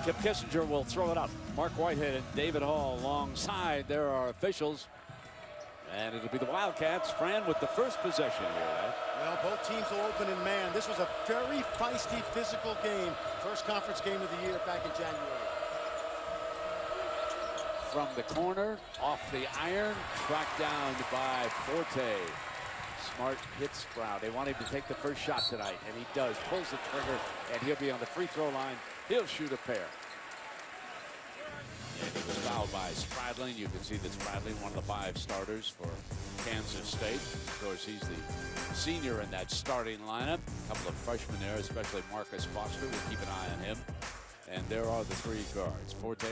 Kipp Kissinger will throw it up. Mark Whitehead and David Hall alongside. There are officials. And it'll be the Wildcats. Fran with the first possession here. Well, both teams will open in man. This was a very feisty, physical game. First conference game of the year back in January. From the corner, off the iron, tracked down by Forte. Smart hits Brown. They want him to take the first shot tonight, and he does. Pulls the trigger, and he'll be on the free throw line. He'll shoot a pair. And he was fouled by Spradlin. You can see that Spradlin, one of the 5 starters for Kansas State. Of course, he's the senior in that starting lineup. A couple of freshmen there, especially Marcus Foster. We'll keep an eye on him. And there are the 3 guards. Forte,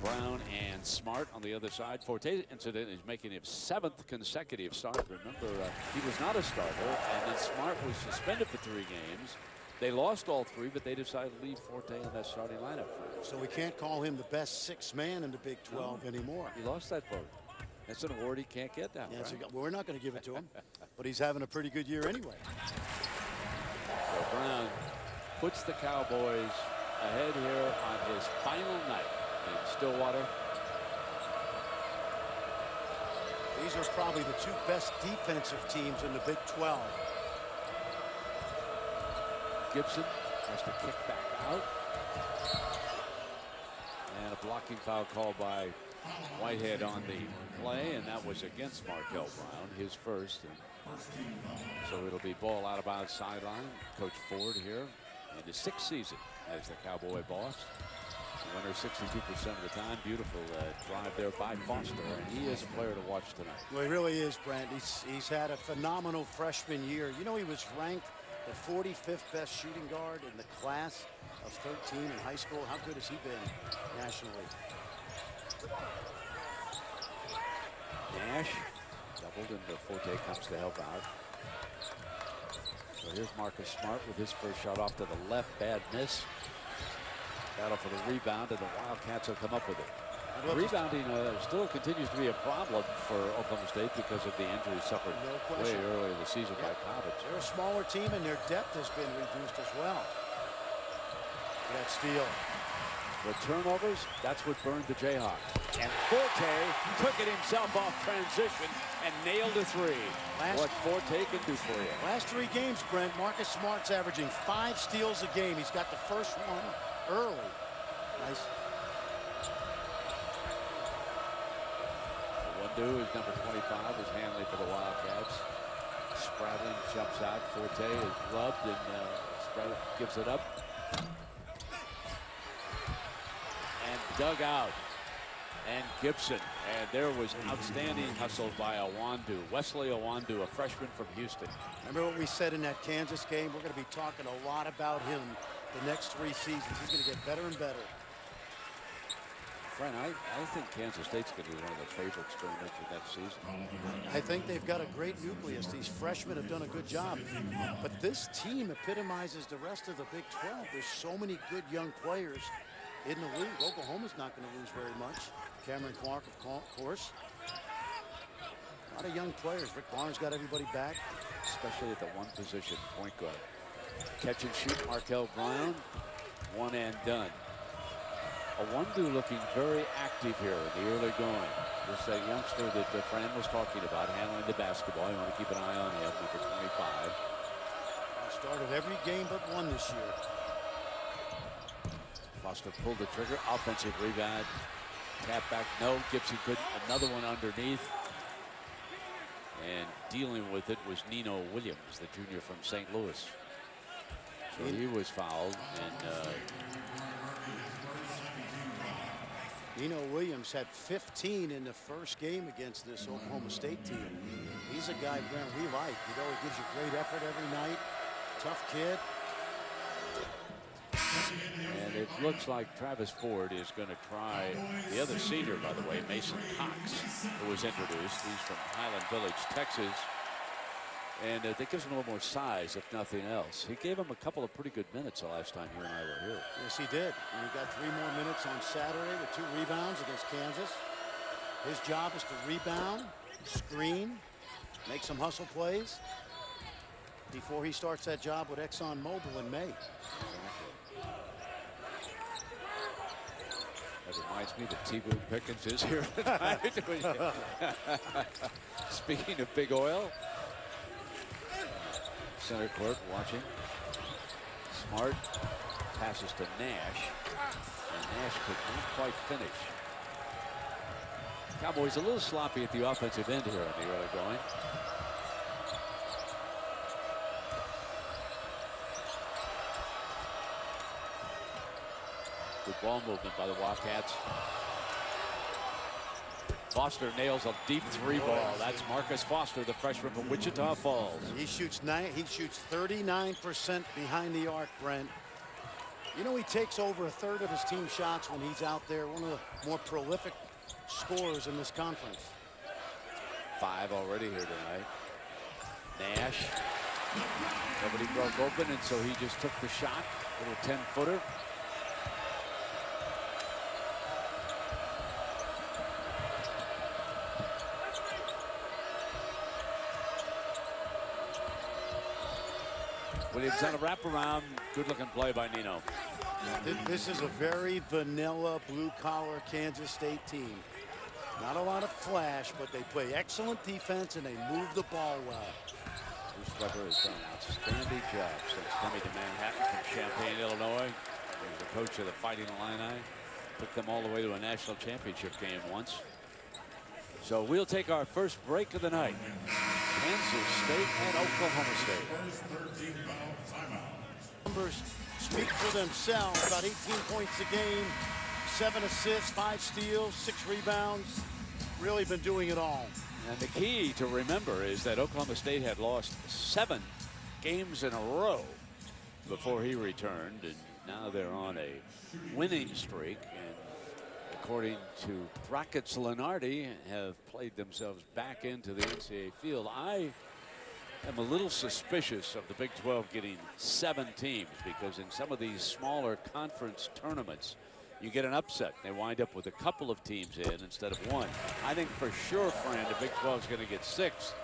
Brown, and Smart on the other side. Forte, incidentally, is making his 7th consecutive start. Remember, he was not a starter, and then Smart was suspended for 3 games. They lost all 3, but they decided to leave Forte in that starting lineup. So we can't call him the best 6th man in the Big 12 anymore. He lost that vote. That's an award he can't get now. Yeah, right? so we're not going to give it to him, but he's having a pretty good year anyway. So Brown puts the Cowboys ahead here on his final night in Stillwater. These are probably the 2 best defensive teams in the Big 12. Gibson has to kick back out. And a blocking foul called by Whitehead on the play, and that was against Markel Brown, his first. And so it'll be ball out of bounds sideline. Coach Ford here in his 6th season as the Cowboy boss. Winner 62% of the time. Beautiful drive there by Foster, and he is a player to watch tonight. Well, he really is, Brent. He's had a phenomenal freshman year. You know, he was ranked the 45th best shooting guard in the class of 13 in high school. How good has he been nationally? Nash doubled, and Forte comes to help out. So here's Marcus Smart with his first shot off to the left. Bad miss. Battle for the rebound, and the Wildcats have come up with it. Rebounding still continues to be a problem for Oklahoma State because of the injury suffered way early in the season by College. They're a smaller team, and their depth has been reduced as well. That steal. The turnovers, that's what burned the Jayhawks. And Forte took it himself off transition and nailed a 3. What Forte can do for you. Last 3 games, Brent, Marcus Smart's averaging 5 steals a game. He's got the first one early. Nice. Wundu is number 25, is Hanley for the Wildcats. Spradlin jumps out. Forte is rubbed, and Spradlin gives it up. And dug out. And Gibson. And there was outstanding hustle by Awandu. Wesley Awandu, a freshman from Houston. Remember what we said in that Kansas game? We're going to be talking a lot about him the next 3 seasons. He's going to get better and better. Fran, I think Kansas State's going to be one of the favorites going into next season. I think they've got a great nucleus. These freshmen have done a good job. But this team epitomizes the rest of the Big 12. There's so many good young players in the league. Oklahoma's not going to lose very much. Cameron Clark, of course. A lot of young players. Rick Barnes got everybody back. Especially at the 1 position, point guard. Catch and shoot, Markel Brown. 1 and done. Awandu looking very active here in the early going. This youngster that Fran was talking about, handling the basketball. You want to keep an eye on him, number 25. He started every game but 1 this year. Foster pulled the trigger. Offensive rebound. Tap back. No. Gibson couldn't. Another one underneath. And dealing with it was Nino Williams, the junior from St. Louis. So he was fouled. And Nino Williams had 15 in the first game against this Oklahoma State team. He's a guy, Brent, we like. You know, he gives you great effort every night. Tough kid. And it looks like Travis Ford is going to try the other senior, by the way, Mason Cox, who was introduced. He's from Highland Village, Texas. And that gives him a little more size, if nothing else. He gave him a couple of pretty good minutes the last time you and I were here. Yes, he did. And he got 3 more minutes on Saturday with 2 rebounds against Kansas. His job is to rebound, screen, make some hustle plays before he starts that job with ExxonMobil in May. Reminds me that T-Boone Pickens is here tonight. Speaking of big oil. Center court watching. Smart passes to Nash. And Nash could not quite finish. Cowboys a little sloppy at the offensive end here on the early going. Good ball movement by the Wildcats. Foster nails a deep three ball. That's Marcus Foster, the freshman from Wichita Falls. He shoots 39% behind the arc, Brent. You know, he takes over a third of his team shots when he's out there. One of the more prolific scorers in this conference. 5 already here tonight. Nash. Nobody broke open, and so he just took the shot. Little 10-footer. Williams on a wraparound. Good-looking play by Nino. This is a very vanilla, blue-collar Kansas State team. Not a lot of flash, but they play excellent defense and they move the ball well. Bruce Weber has done an outstanding job since coming to Manhattan from Champaign, Illinois. He was the coach of the Fighting Illini. Took them all the way to a national championship game once. So we'll take our first break of the night. Kansas State and Oklahoma State. Numbers speak for themselves. About 18 points a game, 7 assists, 5 steals, 6 rebounds. Really been doing it all. And the key to remember is that Oklahoma State had lost 7 games in a row before he returned, and now they're on a winning streak. And according to Brackett's Lenardi, have played themselves back into the NCAA field. I am a little suspicious of the Big 12 getting 7 teams, because in some of these smaller conference tournaments, you get an upset. They wind up with a couple of teams in instead of 1. I think for sure, Fran, the Big 12 is going to get 6,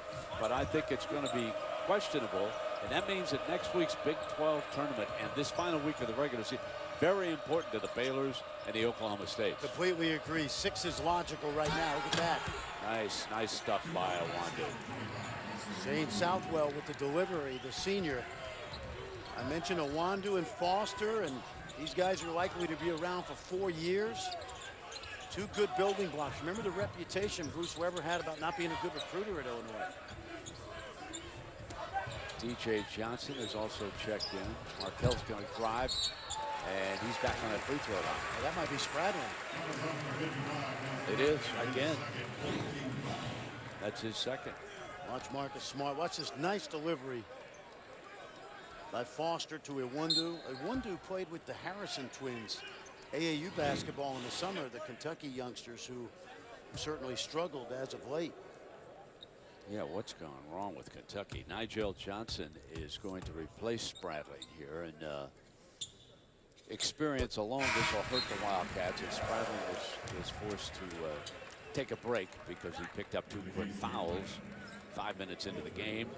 but I think it's going to be questionable. And that means that next week's Big 12 tournament and this final week of the regular season, very important to the Baylors and the Oklahoma States. Completely agree. 6 is logical right now. Look at that. Nice stuff by Owandu. Shane Southwell with the delivery, the senior. I mentioned Owandu and Foster, and these guys are likely to be around for 4 years. 2 good building blocks. Remember the reputation Bruce Weber had about not being a good recruiter at Illinois. DJ Johnson is also checked in. Markell's going to drive, and he's back on that free throw line. Well, that might be Spradlin. It is, again. That's his second. Watch Marcus Smart. Watch this nice delivery by Foster to Iwundu. Iwundu played with the Harrison twins, AAU basketball in the summer, the Kentucky youngsters who certainly struggled as of late. Yeah, what's gone wrong with Kentucky? Nigel Johnson is going to replace Spradlin here, and experience alone, this will hurt the Wildcats, as Spradlin was forced to take a break because he picked up 2 quick fouls 5 minutes into the game.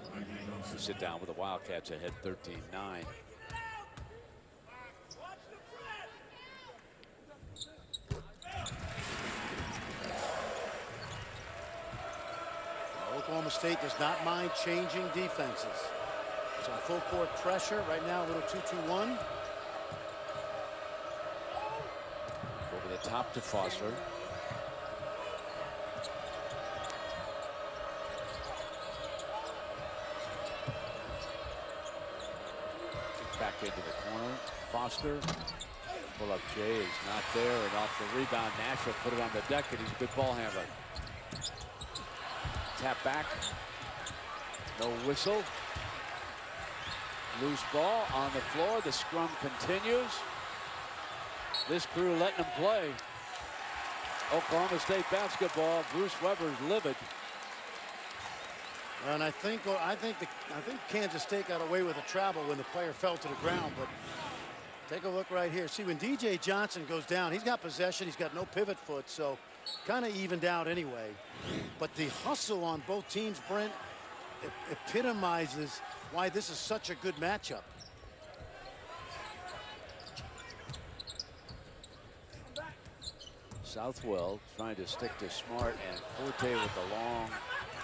To sit down with the Wildcats ahead 13-9. Oklahoma State does not mind changing defenses. It's on full court pressure right now, a little 2-2-1. Over the top to Foster. Back into the corner. Foster. Pull-up Jay is not there, and off the rebound, Nash will put it on the deck, and he's a good ball handler. Tap back. No whistle. Loose ball on the floor. The scrum continues. This crew letting them play. Oklahoma State basketball. Bruce Weber's livid. And I think Kansas State got away with a travel when the player fell to the ground. But take a look right here. See, when DJ Johnson goes down, he's got possession. He's got no pivot foot, so kind of evened out anyway. But the hustle on both teams, Brent, epitomizes why this is such a good matchup. Southwell trying to stick to Smart, and Forte with the long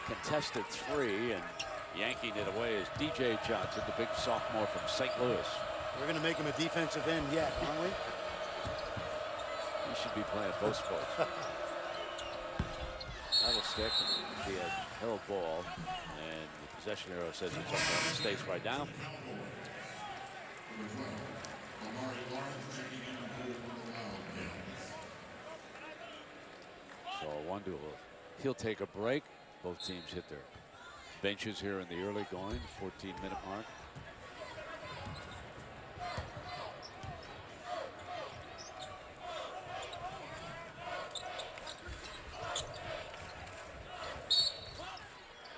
contested three, and yanking it away is DJ Johnson, the big sophomore from St. Louis. We're going to make him a defensive end yet, aren't we? He should be playing both sports. That'll stick. Be a held ball, and the possession arrow says it's on the States right now. So one duel. He'll take a break. Both teams hit their benches here in the early going, 14-minute mark.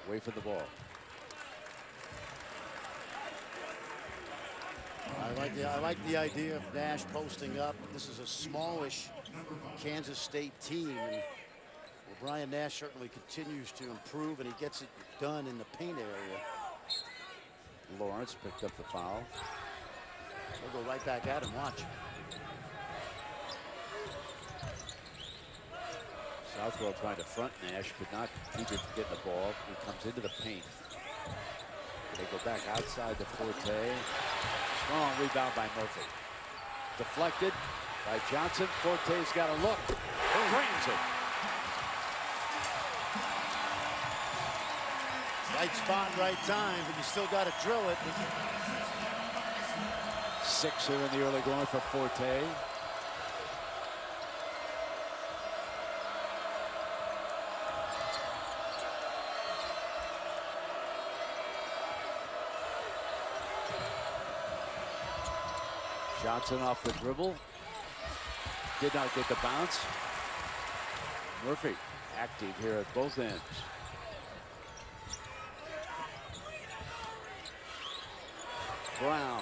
Away from the ball. I like the idea of Nash posting up. This is a smallish Kansas State team, and Brian Nash certainly continues to improve, and he gets it done in the paint area. Lawrence picked up the foul. We'll go right back at him. Watch. Southwell trying to front Nash, could not keep him from getting the ball. He comes into the paint. They go back outside the Forte. Strong rebound by Murphy. Deflected by Johnson. Forte's got a look. Brings it. Right spot, right time, but you still got to drill it. 6 here in the early going for Forte. Johnson off the dribble. Did not get the bounce. Murphy active here at both ends. Brown.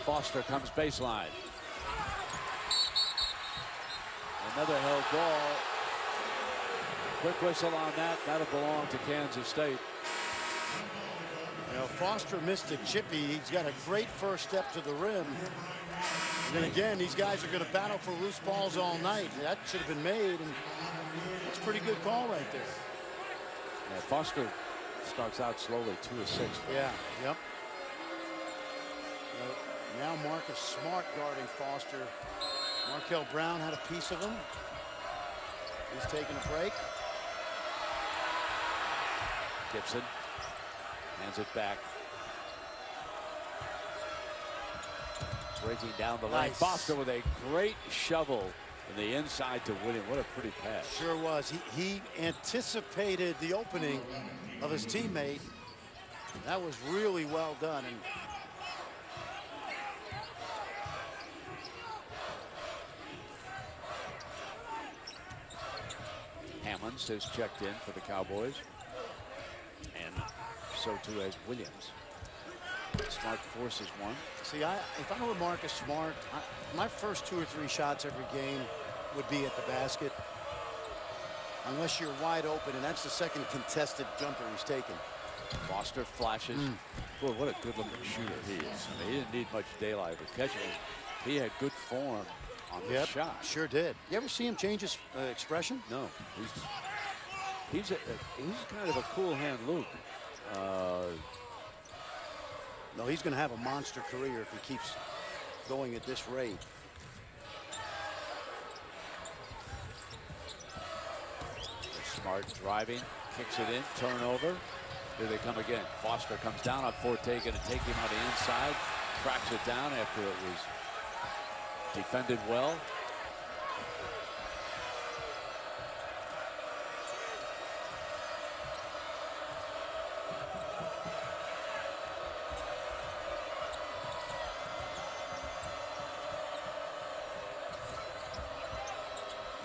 Foster comes baseline. Another held ball. Quick whistle on that. That'll belong to Kansas State. You know, Foster missed a chippy. He's got a great first step to the rim. And then again, these guys are going to battle for loose balls all night. That should have been made, and it's a pretty good call right there. Yeah, Foster starts out slowly, 2 of 6. Yeah, yep. Now Marcus Smart guarding Foster. Markel Brown had a piece of him. He's taking a break. Gibson hands it back. Breaking down the lane. Nice. Foster with a great shovel in the inside to William. What a pretty pass. Sure was. He anticipated the opening of his teammate. That was really well done. And Hammonds has checked in for the Cowboys. And so too has Williams. Smart forces one. see, if I were Marcus Smart, my first 2 or 3 shots every game would be at the basket. Unless you're wide open, and that's the second contested jumper he's taken. Foster flashes. Boy, what a good-looking shooter he is. I mean, he didn't need much daylight, but catching him, he had good form on the shot. Sure did. You ever see him change his expression? No, he's kind of a cool hand, Luke. No, he's going to have a monster career if he keeps going at this rate. Smart driving, kicks it in, turnover. Here they come again. Foster comes down on Forte, going to take him on the inside. Tracks it down after it was defended well.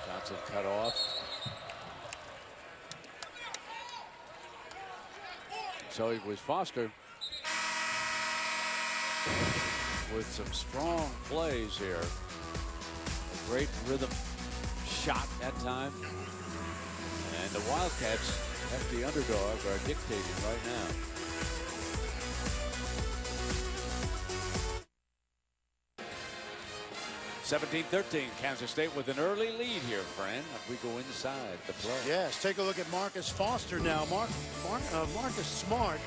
Johnson cut off. So it was Foster with some strong plays here. A great rhythm shot that time. And the Wildcats, hefty underdog, are dictating right now. 17-13, Kansas State with an early lead here, Fran. We go inside the play. Yes, take a look at Marcus Foster now. Marcus Smart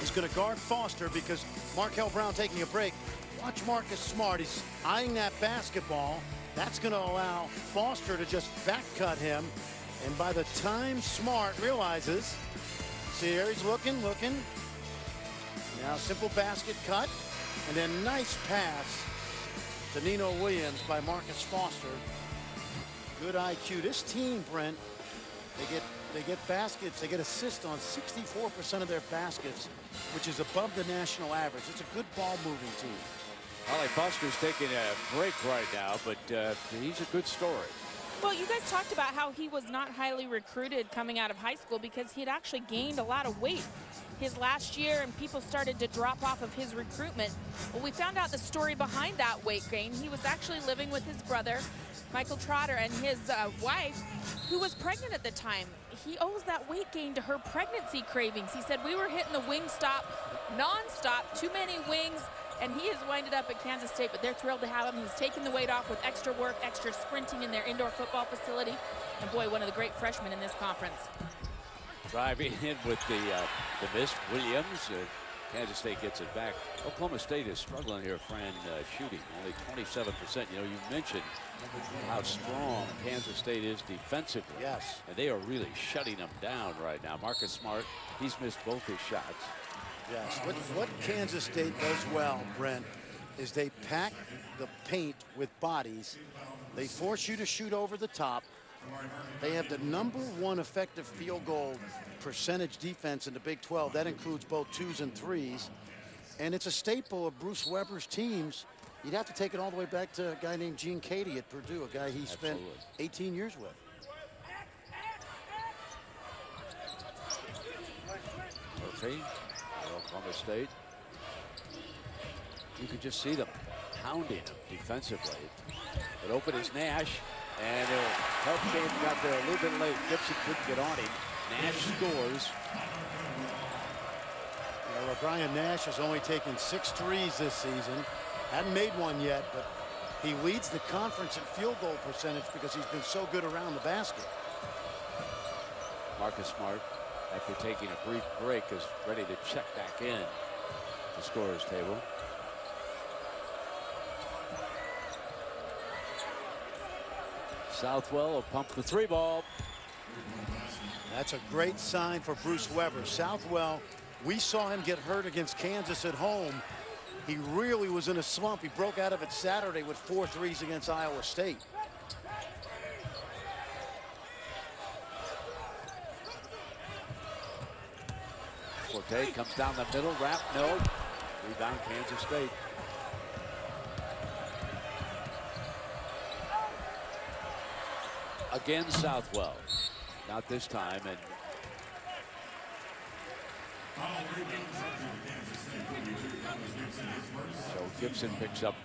is going to guard Foster because Markel Brown taking a break. Watch Marcus Smart. He's eyeing that basketball. That's going to allow Foster to just back cut him. And by the time Smart realizes, see here, he's looking. Now simple basket cut. And then nice pass to Nino Williams by Marcus Foster. Good IQ. This team, Brent, they get baskets, they get assists on 64% of their baskets, which is above the national average. It's a good ball moving team. Ollie Foster's taking a break right now, but he's a good story. Well, you guys talked about how he was not highly recruited coming out of high school because he had actually gained a lot of weight his last year, and people started to drop off of his recruitment. Well, we found out the story behind that weight gain. He was actually living with his brother, Michael Trotter, and his wife, who was pregnant at the time. He owes that weight gain to her pregnancy cravings. He said, we were hitting the wing stop nonstop, too many wings, and he has winded up at Kansas State, but they're thrilled to have him. He's taken the weight off with extra work, extra sprinting in their indoor football facility. And boy, one of the great freshmen in this conference. Driving in with the miss, Williams. Kansas State gets it back. Oklahoma State is struggling here, Fran, shooting. Only 27%. You know, you mentioned how strong Kansas State is defensively. Yes. And they are really shutting them down right now. Marcus Smart, he's missed both his shots. Yes. What Kansas State does well, Brent, is they pack the paint with bodies. They force you to shoot over the top. They have the #1 effective field goal percentage defense in the Big 12. That includes both 2s and 3s. And it's a staple of Bruce Weber's teams. You'd have to take it all the way back to a guy named Gene Cady at Purdue, a guy he spent 18 years with. Murphy, Oklahoma State. You could just see them pounding him defensively. But open is Nash, and help game got there a little bit late. Gibson couldn't get on him. Nash scores. Well, Brian Nash has only taken 6 threes this season. Hadn't made one yet, but he leads the conference in field goal percentage because he's been so good around the basket. Marcus Smart, after taking a brief break, is ready to check back in the scorer's table. Southwell will pump the 3 ball. That's a great sign for Bruce Weber. Southwell, we saw him get hurt against Kansas at home. He really was in a slump. He broke out of it Saturday with 4 threes against Iowa State. Forte comes down the middle, wrap, no. Rebound Kansas State. Again, Southwell. Not this time, and so Gibson picks up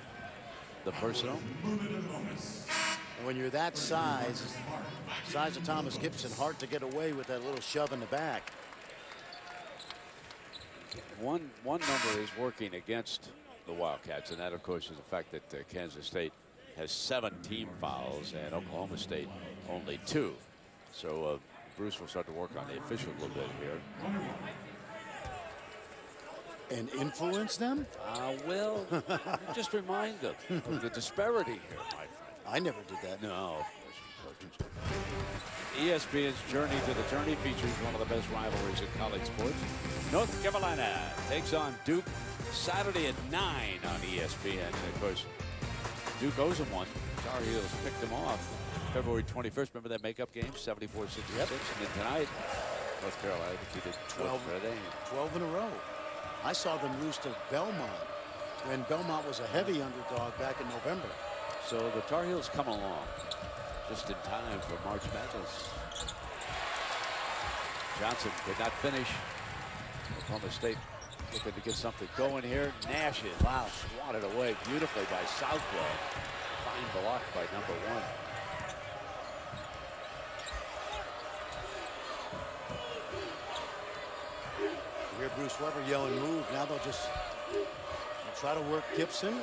the personal. And when you're that size of Thomas Gibson, hard to get away with that little shove in the back. One number is working against the Wildcats, and that, of course, is the fact that Kansas State has 7 team fouls and Oklahoma State only 2. So Bruce will start to work on the official a little bit here. And influence them? Well, just remind them of the disparity here, my friend. I never did that. No. ESPN's Journey to the Tourney features one of the best rivalries in college sports. North Carolina takes on Duke Saturday at 9 on ESPN. And of course, Duke owes them one. Tar Heels picked them off February 21st. Remember that makeup game, 74-66? Yep. And then tonight, North Carolina defeated 12 in a row. I saw them lose to Belmont when Belmont was a heavy underdog back in November. So the Tar Heels come along just in time for March Madness. Johnson could not finish. Oklahoma State looking to get something going here. Nash is swatted away beautifully by Southwell. Fine block by #1. You hear Bruce Weber yelling move. Now they'll try to work Gibson.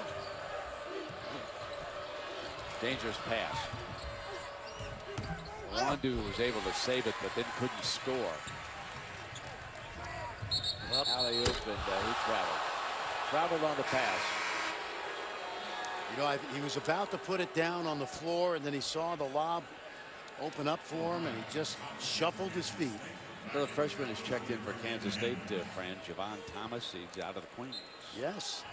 Dangerous pass. Wandu was able to save it, but then couldn't score. Alley-oop, and he traveled on the pass. You know, he was about to put it down on the floor, and then he saw the lob open up for him, and he just shuffled his feet. Another freshman has checked in for Kansas State, Fran. Javon Thomas, he's out of the Queens. Yes.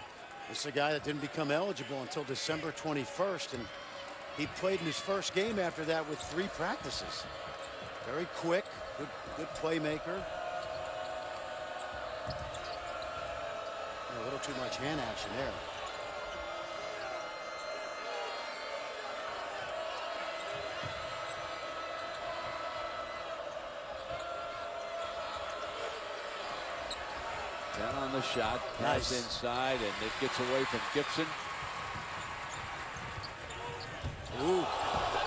This is a guy that didn't become eligible until December 21st, and he played in his first game after that with 3 practices. Very quick, good playmaker. A little too much hand action there. On the shot, pass inside, and it gets away from Gibson. Ooh,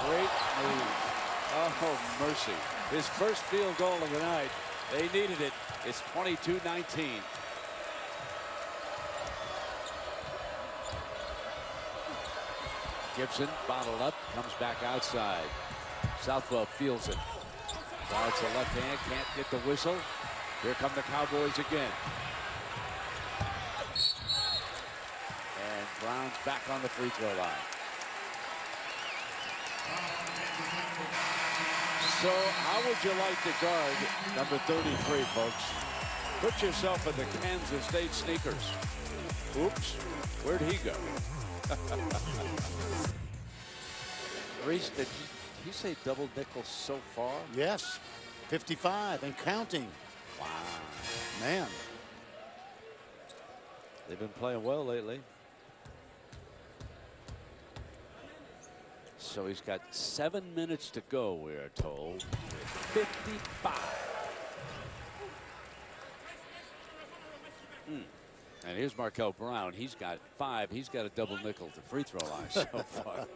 great move. Oh, mercy. His first field goal of the night. They needed it. It's 22-19. Gibson bottled up, comes back outside. Southwell feels it. Drives the left hand, can't get the whistle. Here come the Cowboys again. And Brown's back on the free throw line. So how would you like to guard number 33, folks? Put yourself in the Kansas State sneakers. Oops, where'd he go? Reese, did he say double nickel so far? Yes, 55 and counting. Wow. Man. They've been playing well lately. So he's got 7 minutes to go, we are told. 55. And here's Markel Brown. He's got 5. He's got a double nickel at the free throw line so far.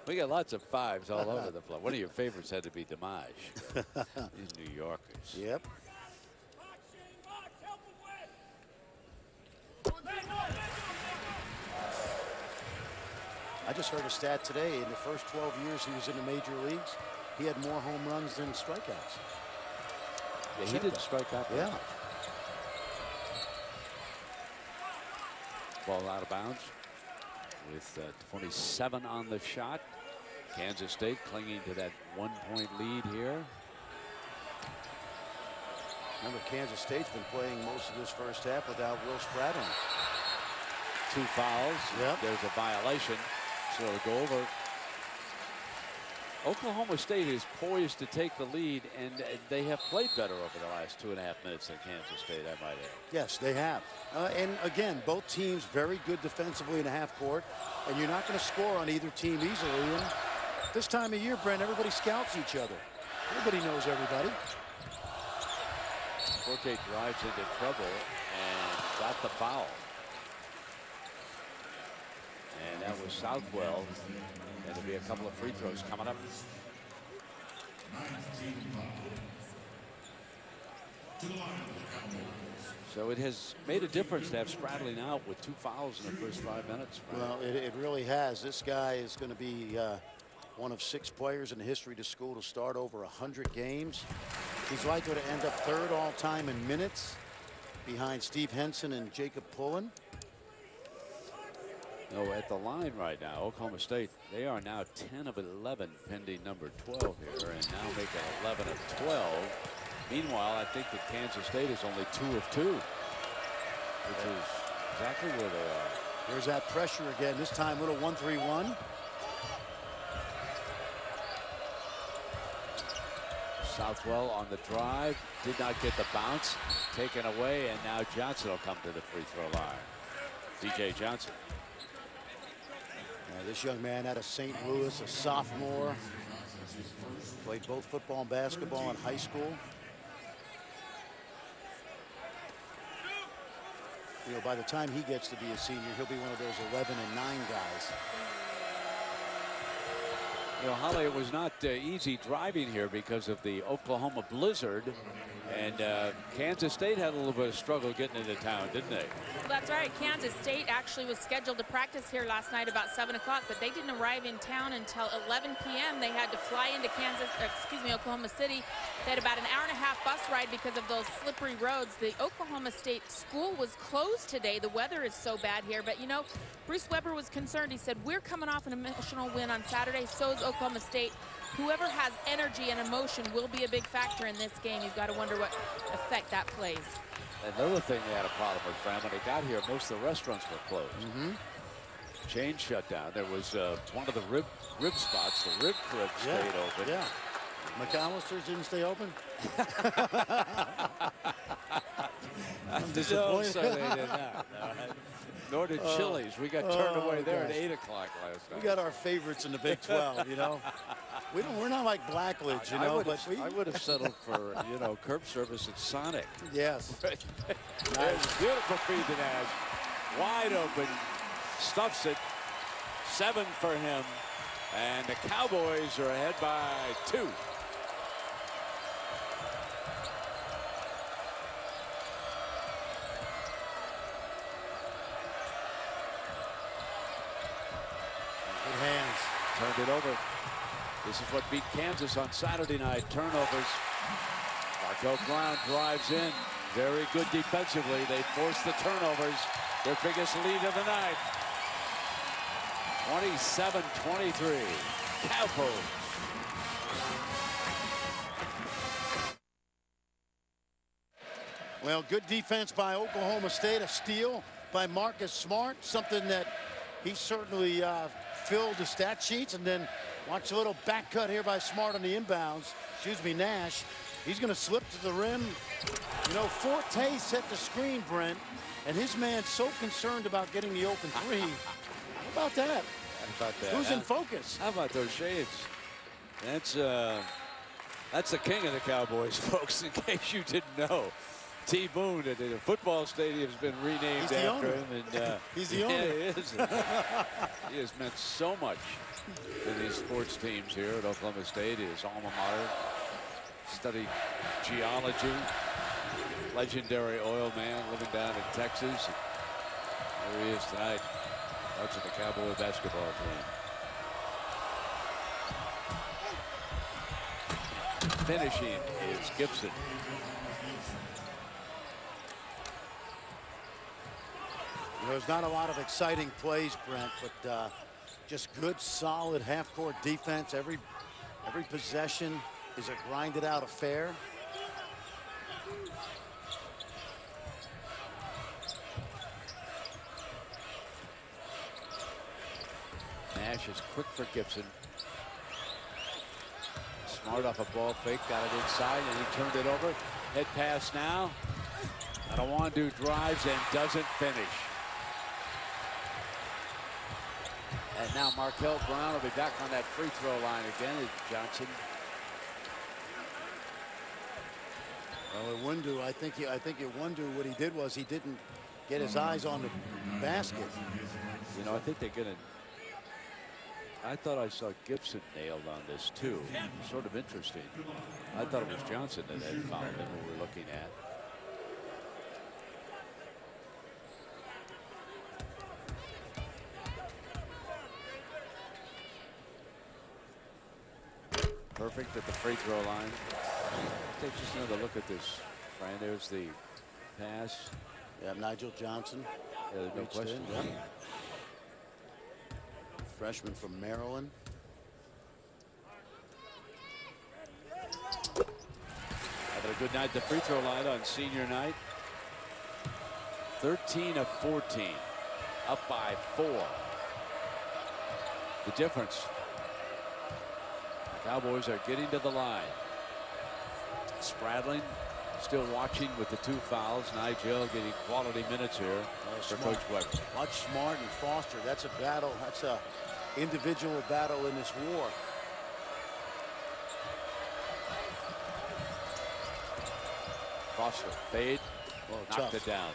We got lots of 5s all over the place. One of your favorites had to be Dimage. These New Yorkers. Yep. I just heard a stat today. In the first 12 years he was in the major leagues, he had more home runs than strikeouts. Yeah, he didn't strike out. Yeah. Ball out of bounds with 27 on the shot. Kansas State clinging to that 1-point lead here. Remember, Kansas State's been playing most of this first half without Will Spradlin. 2 fouls. Yep. There's a violation. So it'll go over. Oklahoma State is poised to take the lead, and they have played better over the last 2.5 minutes than Kansas State, I might add. Yes, they have. And again, both teams very good defensively in the half court, and you're not going to score on either team easily. And this time of year, Brent, everybody scouts each other. Everybody knows everybody. Forte drives into trouble and got the foul. And that was Southwell. And there'll be a couple of free throws coming up. So it has made a difference to have Spradlin out with 2 fouls in the first 5 minutes. Well, it really has. This guy is going to be one of 6 players in the history of the school to start over 100 games. He's likely to end up 3rd all-time in minutes behind Steve Henson and Jacob Pullen. No, at the line right now, Oklahoma State, they are now 10 of 11 pending number 12 here, and now make it 11 of 12. Meanwhile, I think that Kansas State is only 2 of 2, which is exactly where they are. There's that pressure again, this time little 1-3-1. Southwell on the drive, did not get the bounce, taken away, and now Johnson will come to the free throw line. DJ Johnson. This young man out of St. Louis, a sophomore. Played both football and basketball in high school. You know, by the time he gets to be a senior, he'll be one of those 11 and 9 guys. You know, Holly, it was not easy driving here because of the Oklahoma blizzard. And Kansas State had a little bit of struggle getting into town, didn't they? Well, that's right. Kansas State actually was scheduled to practice here last night about 7 o'clock, but they didn't arrive in town until 11 p.m. They had to fly into Oklahoma City. They had about an hour-and-a-half bus ride because of those slippery roads. The Oklahoma State school was closed today. The weather is so bad here, but you know, Bruce Weber was concerned. He said, we're coming off an emotional win on Saturday, so is Oklahoma State. Whoever has energy and emotion will be a big factor in this game. You've got to wonder what effect that plays. Another thing they had a problem with, Fran, when they got here, most of the restaurants were closed. Chain shut down. There was one of the rib spots, the rib crib stayed open. Yeah. McAllister's didn't stay open? I'm disappointed. No, so they did not. Nor did Chili's. We got turned away there at 8 o'clock last night. We got our favorites in the Big 12, you know. We're not like Blackledge, you know. I would have settled for, you know, curb service at Sonic. Yes. Nice. Beautiful feed to Nash. Wide open. Stuffs it. 7 for him. And the Cowboys are ahead by 2. Good hands. Turned it over. This is what beat Kansas on Saturday night. Turnovers. Markel Brown drives in. Very good defensively. They force the turnovers. Their biggest lead of the night. 27-23. Cowboys. Well, good defense by Oklahoma State. A steal by Marcus Smart. Something that he certainly filled the stat sheets. And then watch a little back cut here by Smart on the inbounds. Excuse me, Nash. He's going to slip to the rim. You know, Forte set the screen, Brent, and his man's so concerned about getting the open three. How about that? How about that? Who's in focus? How about those shades? That's the king of the Cowboys, folks, in case you didn't know. T. Boone at the football stadium has been renamed after him. And, he's the owner. Yeah, he is. He has meant so much to these sports teams here at Oklahoma State. His alma mater. Studied geology. Legendary oil man living down in Texas. There he is tonight, coaching the Cowboy basketball team. Finishing is Gibson. There's not a lot of exciting plays, Brent, but just good, solid half-court defense. Every possession is a grinded-out affair. Nash is quick for Gibson. Smart off a ball fake, got it inside, and he turned it over. Head pass now. Adawandu drives and doesn't finish. And now Markel Brown will be back on that free throw line again as Johnson. Well, Iwundu, I think Iwundu, what he did was he didn't get his eyes on the basket. You know, I think they're gonna. I thought I saw Gibson nailed on this too. Sort of interesting. I thought it was Johnson that had fouled him we were looking at. Perfect at the free throw line. Take just another look at this, Fran. There's the pass. Yeah, Nigel Johnson. Yeah, there's no question. Yeah. Freshman from Maryland. Having a good night at the free throw line on senior night. 13 of 14. Up by 4. The difference. The Cowboys are getting to the line. Spradling still watching with the 2 fouls. Nigel getting quality minutes here for Coach Weber. Much Smart and Foster. That's a battle. That's a individual battle in this war. Foster fade. Knocked tough. it down.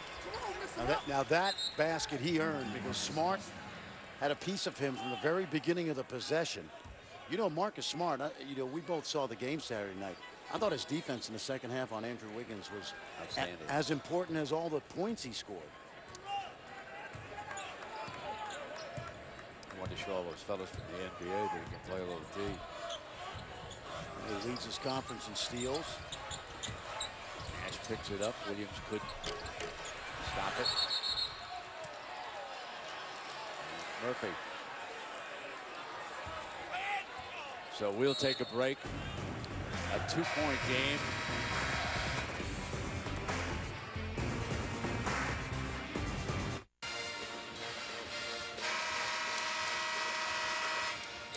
Now that basket he earned because Smart had a piece of him from the very beginning of the possession. You know, Marcus Smart, you know, we both saw the game Saturday night. I thought his defense in the second half on Andrew Wiggins was as important as all the points he scored. I want to show all those fellas from the NBA that he can play a little D. He leads his conference in steals. Nash picks it up. Williams could stop it. Murphy. So we'll take a break. A 2-point game.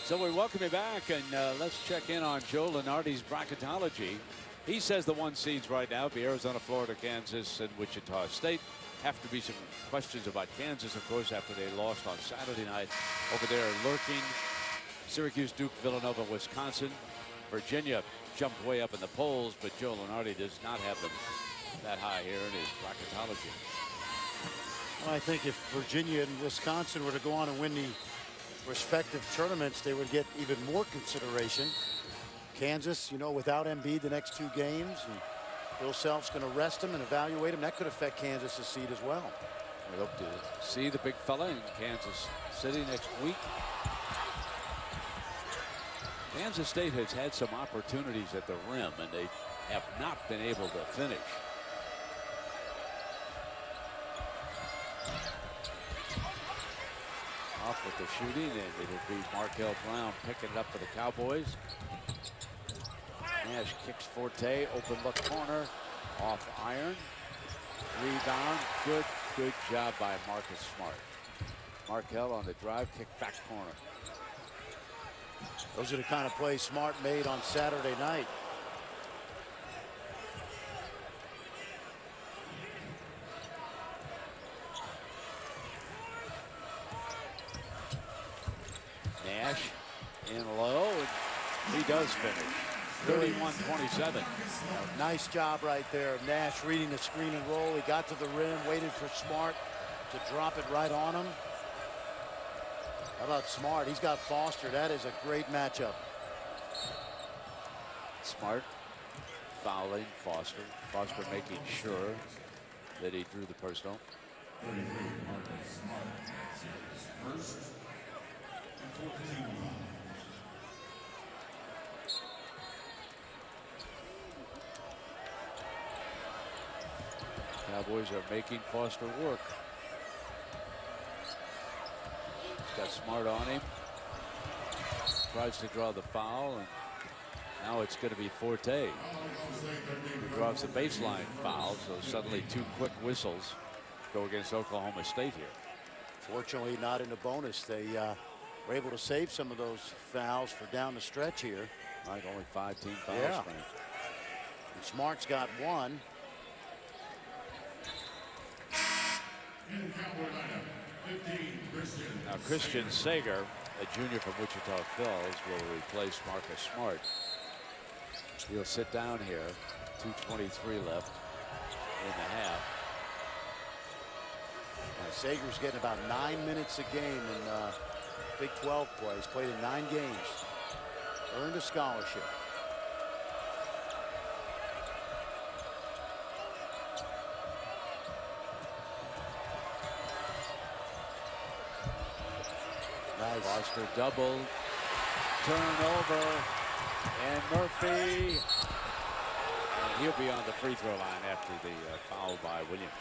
So we welcome you back, and let's check in on Joe Lunardi's bracketology. He says the 1 seeds right now be Arizona, Florida, Kansas, and Wichita State. Have to be some questions about Kansas, of course, after they lost on Saturday night. Over there lurking, Syracuse, Duke, Villanova, Wisconsin. Virginia jumped way up in the polls, but Joe Lunardi does not have them that high here in his bracketology. Well, I think if Virginia and Wisconsin were to go on and win the respective tournaments, they would get even more consideration. Kansas, you know, without Embiid the next 2 games, and Bill Self's going to rest him and evaluate him. That could affect Kansas's seed as well. We hope to see the big fella in Kansas City next week. Kansas State has had some opportunities at the rim, and they have not been able to finish. Off with the shooting, and it'll be Markel Brown picking it up for the Cowboys. Nash kicks Forte, open look corner, off iron. Rebound, good job by Marcus Smart. Markel on the drive, kick back corner. Those are the kind of plays Smart made on Saturday night. Nash in low, and he does finish. 31-27. Nice job right there. Nash reading the screen and roll. He got to the rim, waited for Smart to drop it right on him. How about Smart? He's got Foster. That is a great matchup. Smart fouling Foster. Foster making sure that he drew the personal. Cowboys are making Foster work. He's got Smart on him. Tries to draw the foul, and now it's going to be Forte who draws the baseline foul. So suddenly 2 quick whistles go against Oklahoma State here. Fortunately, not in the bonus. They were able to save some of those fouls for down the stretch here. Right, only 5 team fouls. Yeah. And Smart's got 1. Now Christian Sager, a junior from Wichita Falls, will replace Marcus Smart. He'll sit down here. 2:23 left in the half. Sager's getting about 9 minutes a game in Big 12 play. He's played in 9 games. Earned a scholarship. Nice. Foster double. Turnover. And Murphy. And he'll be on the free throw line after the foul by Williams.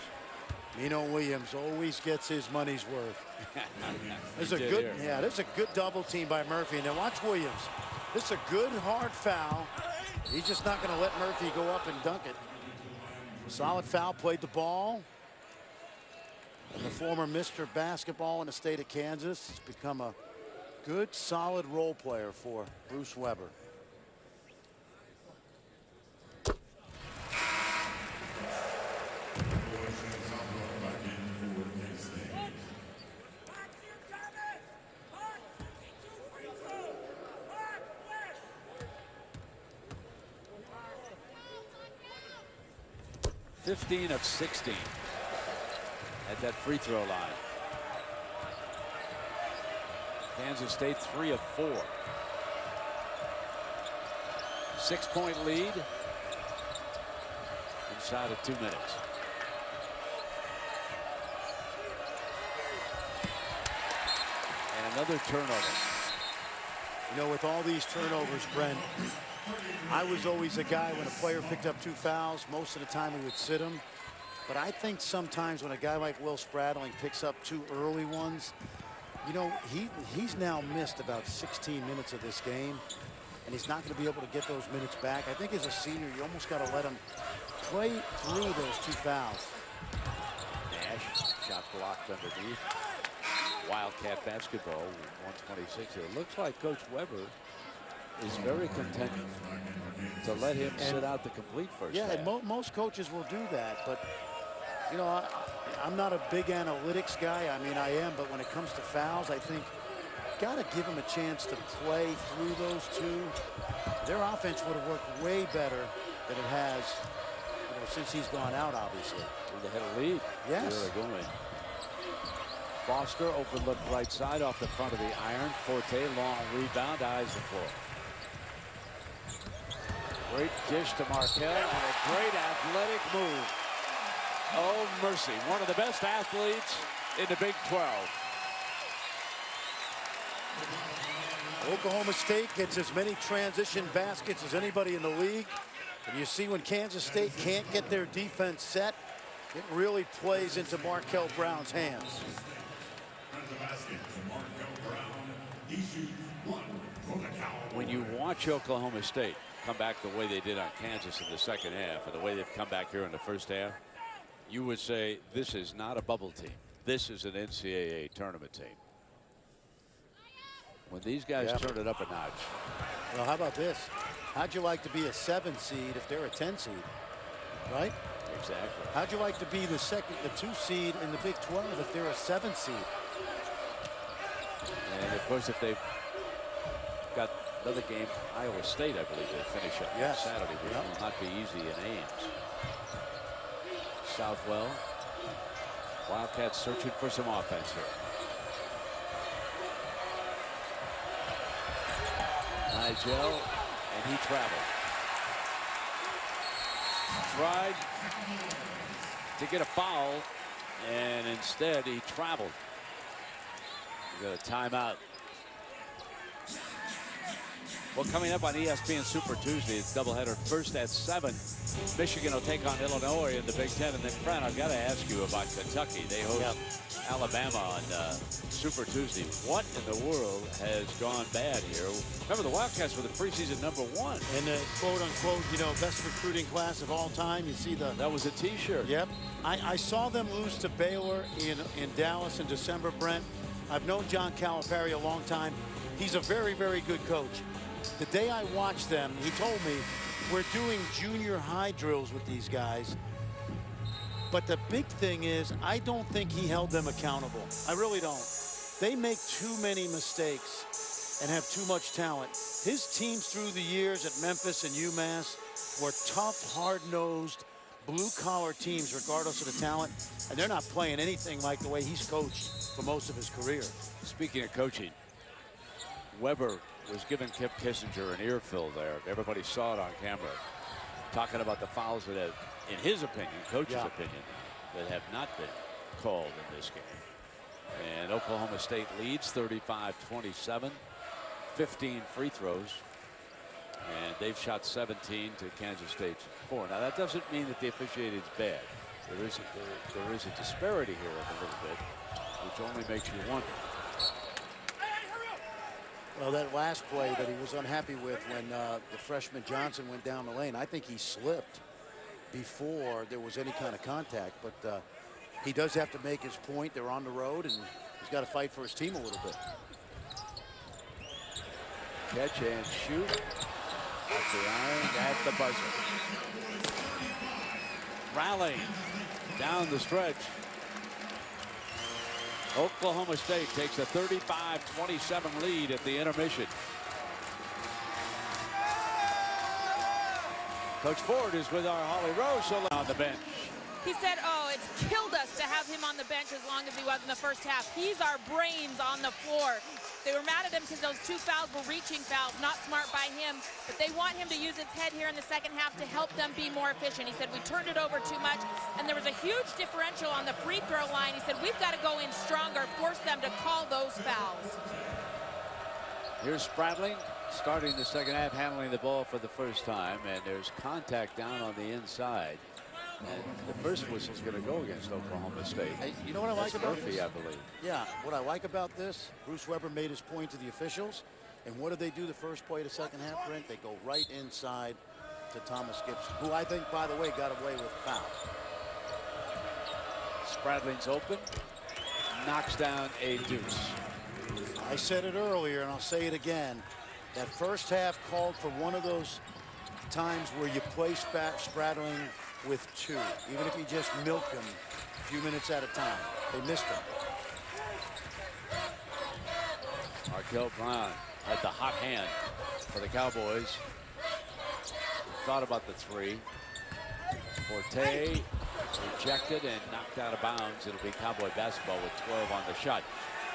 Nino Williams always gets his money's worth. There's a good double team by Murphy. Now watch Williams. This is a good hard foul. He's just not going to let Murphy go up and dunk it. Solid foul, played the ball. And the former Mr. Basketball in the state of Kansas has become a good, solid role player for Bruce Weber. (15 of 16) at that free throw line. Kansas State 3 of 4. 6-point lead inside of 2 minutes. And another turnover. You know, with all these turnovers, Brent, I was always a guy when a player picked up 2 fouls, most of the time we would sit him. But I think sometimes when a guy like Will Spradling picks up 2 early ones, you know, he's now missed about 16 minutes of this game, and he's not going to be able to get those minutes back. I think as a senior, you almost got to let him play through those 2 fouls. Nash, shot blocked underneath. Wildcat basketball, 126 here. It looks like Coach Weber is very content to let him sit out the complete first half. Yeah, and most coaches will do that, but you know, I'm not a big analytics guy. I mean, I am, but when it comes to fouls, I think got to give him a chance to play through those 2. Their offense would have worked way better than it has, you know, since he's gone out, obviously. They had a lead. Yes. Here they're going. Foster, open look right side off the front of the iron. Forte, long rebound, eyes the floor. Great dish to Markel and a great athletic move. Oh, mercy. One of the best athletes in the Big 12. Oklahoma State gets as many transition baskets as anybody in the league. And you see when Kansas State can't get their defense set, it really plays into Markel Brown's hands. When you watch Oklahoma State come back the way they did on Kansas in the second half and the way they've come back here in the first half, you would say this is not a bubble team. This is an NCAA tournament team. When these guys turn it up a notch. Well, how about this? How'd you like to be a 7 seed if they're a 10 seed, right? Exactly. How'd you like to be the 2 seed in the Big 12 if they're a 7 seed? And of course, if they've got another game, Iowa State, I believe, they finish up Saturday, which will not be easy in Ames. Southwell. Wildcats searching for some offense here. Nigel, and he traveled. Tried to get a foul, and instead he traveled. We got a timeout. Well, coming up on ESPN Super Tuesday, it's doubleheader. First at 7, Michigan will take on Illinois in the Big Ten. And then, Fran, I've got to ask you about Kentucky. They host Alabama on Super Tuesday. What in the world has gone bad here? Remember, the Wildcats were the preseason #1. And the quote-unquote, you know, best recruiting class of all time. You see the... That was a T-shirt. Yep. I saw them lose to Baylor in Dallas in December, Brent. I've known John Calipari a long time. He's a very, very good coach. The day I watched them, he told me, we're doing junior high drills with these guys. But the big thing is, I don't think he held them accountable. I really don't. They make too many mistakes and have too much talent. His teams through the years at Memphis and UMass were tough, hard-nosed, blue-collar teams, regardless of the talent. And they're not playing anything like the way he's coached for most of his career. Speaking of coaching, Weber was giving Kipp Kissinger an earful there. Everybody saw it on camera. Talking about the fouls that have, in his opinion, coach's opinion, that have not been called in this game. And Oklahoma State leads 35-27, 15 free throws. And they've shot 17 to Kansas State's 4. Now, that doesn't mean that the officiating is bad. There is a disparity here a little bit, which only makes you wonder. Well, that last play that he was unhappy with when the freshman Johnson went down the lane, I think he slipped before there was any kind of contact. But he does have to make his point. They're on the road, and he's got to fight for his team a little bit. Catch and shoot. At the iron, at the buzzer. Rallying down the stretch. Oklahoma State takes a 35-27 lead at the intermission. Coach Ford is with our Holly Rose on the bench. He said, oh, it's killed us to have him on the bench as long as he was in the first half. He's our brains on the floor. They were mad at him because those 2 fouls were reaching fouls, not smart by him. But they want him to use his head here in the second half to help them be more efficient. He said, we turned it over too much, and there was a huge differential on the free throw line. He said, we've got to go in stronger, force them to call those fouls. Here's Spradling starting the second half, handling the ball for the first time, and there's contact down on the inside. And the first whistle's going to go against Oklahoma State. Hey, you know what I like about Murphy, this? I believe. Yeah, what I like about this, Bruce Weber made his point to the officials. And what did they do the first play of the second half, Brent? They go right inside to Thomas Gibson, who I think, by the way, got away with foul. Spradling's open, knocks down a deuce. I said it earlier, and I'll say it again. That first half called for one of those times where you place back Spradling with 2, even if you just milk him a few minutes at a time. They missed him. Markel Brown had the hot hand for the Cowboys. Thought about the 3. Forte rejected and knocked out of bounds. It'll be Cowboy basketball with 12 on the shot.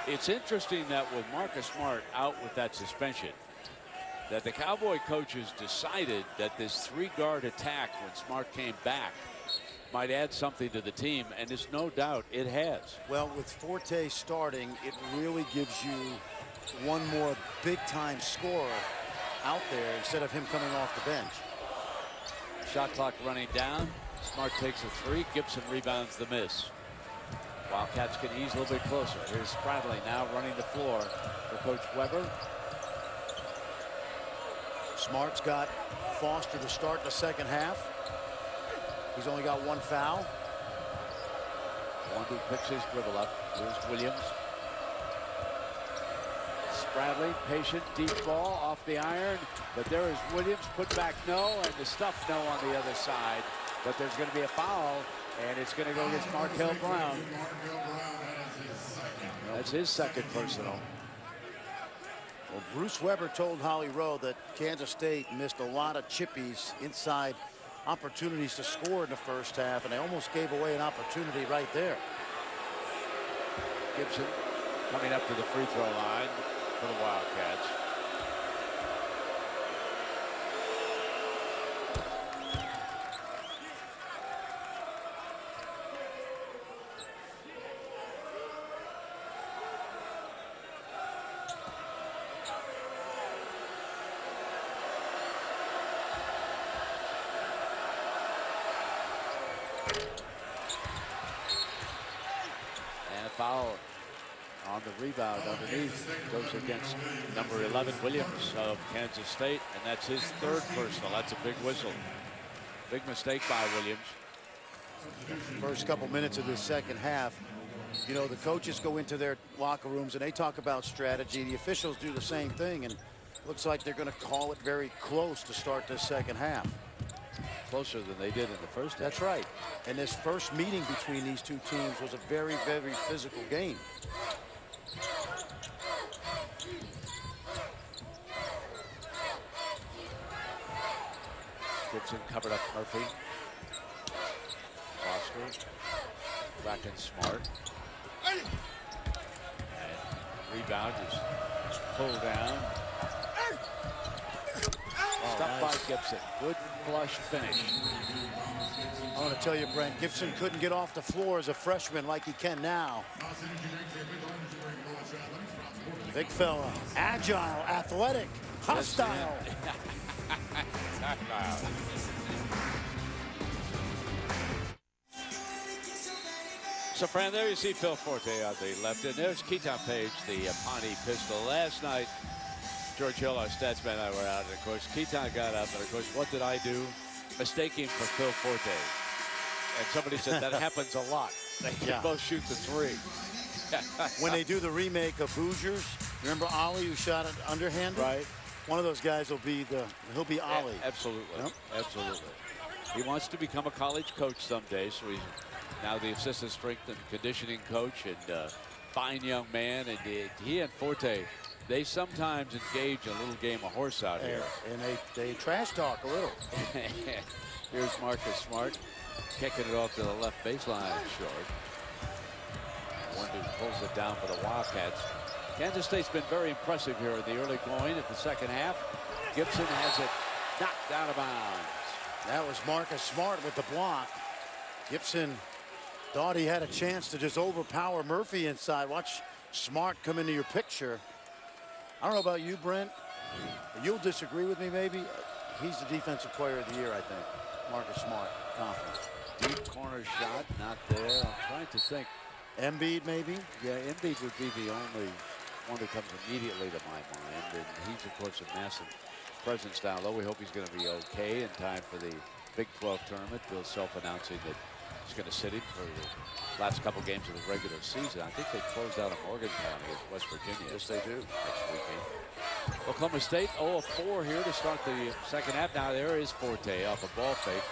It's interesting that with Marcus Smart out with that suspension, that the Cowboy coaches decided that this 3-guard attack when Smart came back might add something to the team, and there's no doubt it has. Well, with Forte starting, it really gives you one more big-time scorer out there instead of him coming off the bench. Shot clock running down. Smart takes a 3. Gibson rebounds the miss. Wildcats can ease a little bit closer. Here's Spradling now running the floor for Coach Weber. Smart's got Foster to start the second half. He's only got 1 foul. Wondu picks his dribble up. Here's Williams. Spradling, patient, deep ball off the iron. But there is Williams, put back no, and the stuff no on the other side. But there's going to be a foul, and it's going to go against Markel Brown. That's his second personal. Well, Bruce Weber told Holly Rowe that Kansas State missed a lot of chippies inside opportunities to score in the first half, and they almost gave away an opportunity right there. Gibson coming up to the free throw line for the Wildcats. Foul on the rebound underneath goes against number 11 Williams of Kansas State, and that's his 3rd personal. That's a big whistle. Big mistake by Williams. First couple minutes of the second half, you know, the coaches go into their locker rooms and they talk about strategy. The officials do the same thing, and looks like they're going to call it very close to start this second half. Closer than they did in the first half. That's right. And this first meeting between these two teams was a very, very physical game. Gibson covered up Murphy. Foster back in Smart. And rebound is pulled down. Stuffed by Gibson. Good flush finish. I want to tell you, Brent, Gibson couldn't get off the floor as a freshman like he can now. Big fella, agile, athletic, hostile. So, Fran, there you see Phil Forte on the left, and there's Keaton Page, the Pawnee pistol. Last night, George Hill, our stats man, and I were out, and of course, Keaton got up, and of course, what did I do? Mistaking for Phil Forte. And somebody said that happens a lot. They can both shoot the 3. When they do the remake of Hoosiers, remember Ollie who shot it underhand? Right. One of those guys will be he'll be Ollie. Absolutely. Yep. Absolutely. He wants to become a college coach someday, so he's now the assistant strength and conditioning coach, and fine young man. And he and Forte, they sometimes engage a little game of horse out here. And they trash talk a little. Here's Marcus Smart kicking it off to the left baseline short. Wondu pulls it down for the Wildcats. Kansas State's been very impressive here in the early going of the second half. Gibson has it knocked out of bounds. That was Marcus Smart with the block. Gibson thought he had a chance to just overpower Murphy inside. Watch Smart come into your picture. I don't know about you, Brent. You'll disagree with me maybe. He's the defensive player of the year, I think. Marcus Smart, confidence. Deep corner shot, not there. I'm trying to think. Embiid, maybe? Yeah, Embiid would be the only one that comes immediately to my mind. And he's, of course, a massive presence down low. We hope he's going to be okay in time for the Big 12 tournament. Bill self-announcing that he's going to sit him for the last couple games of the regular season. I think they closed out a Morgantown against West Virginia. Yes, they do. Next weekend. Oklahoma State 0-4 here to start the second half. Now there is Forte off a ball fake.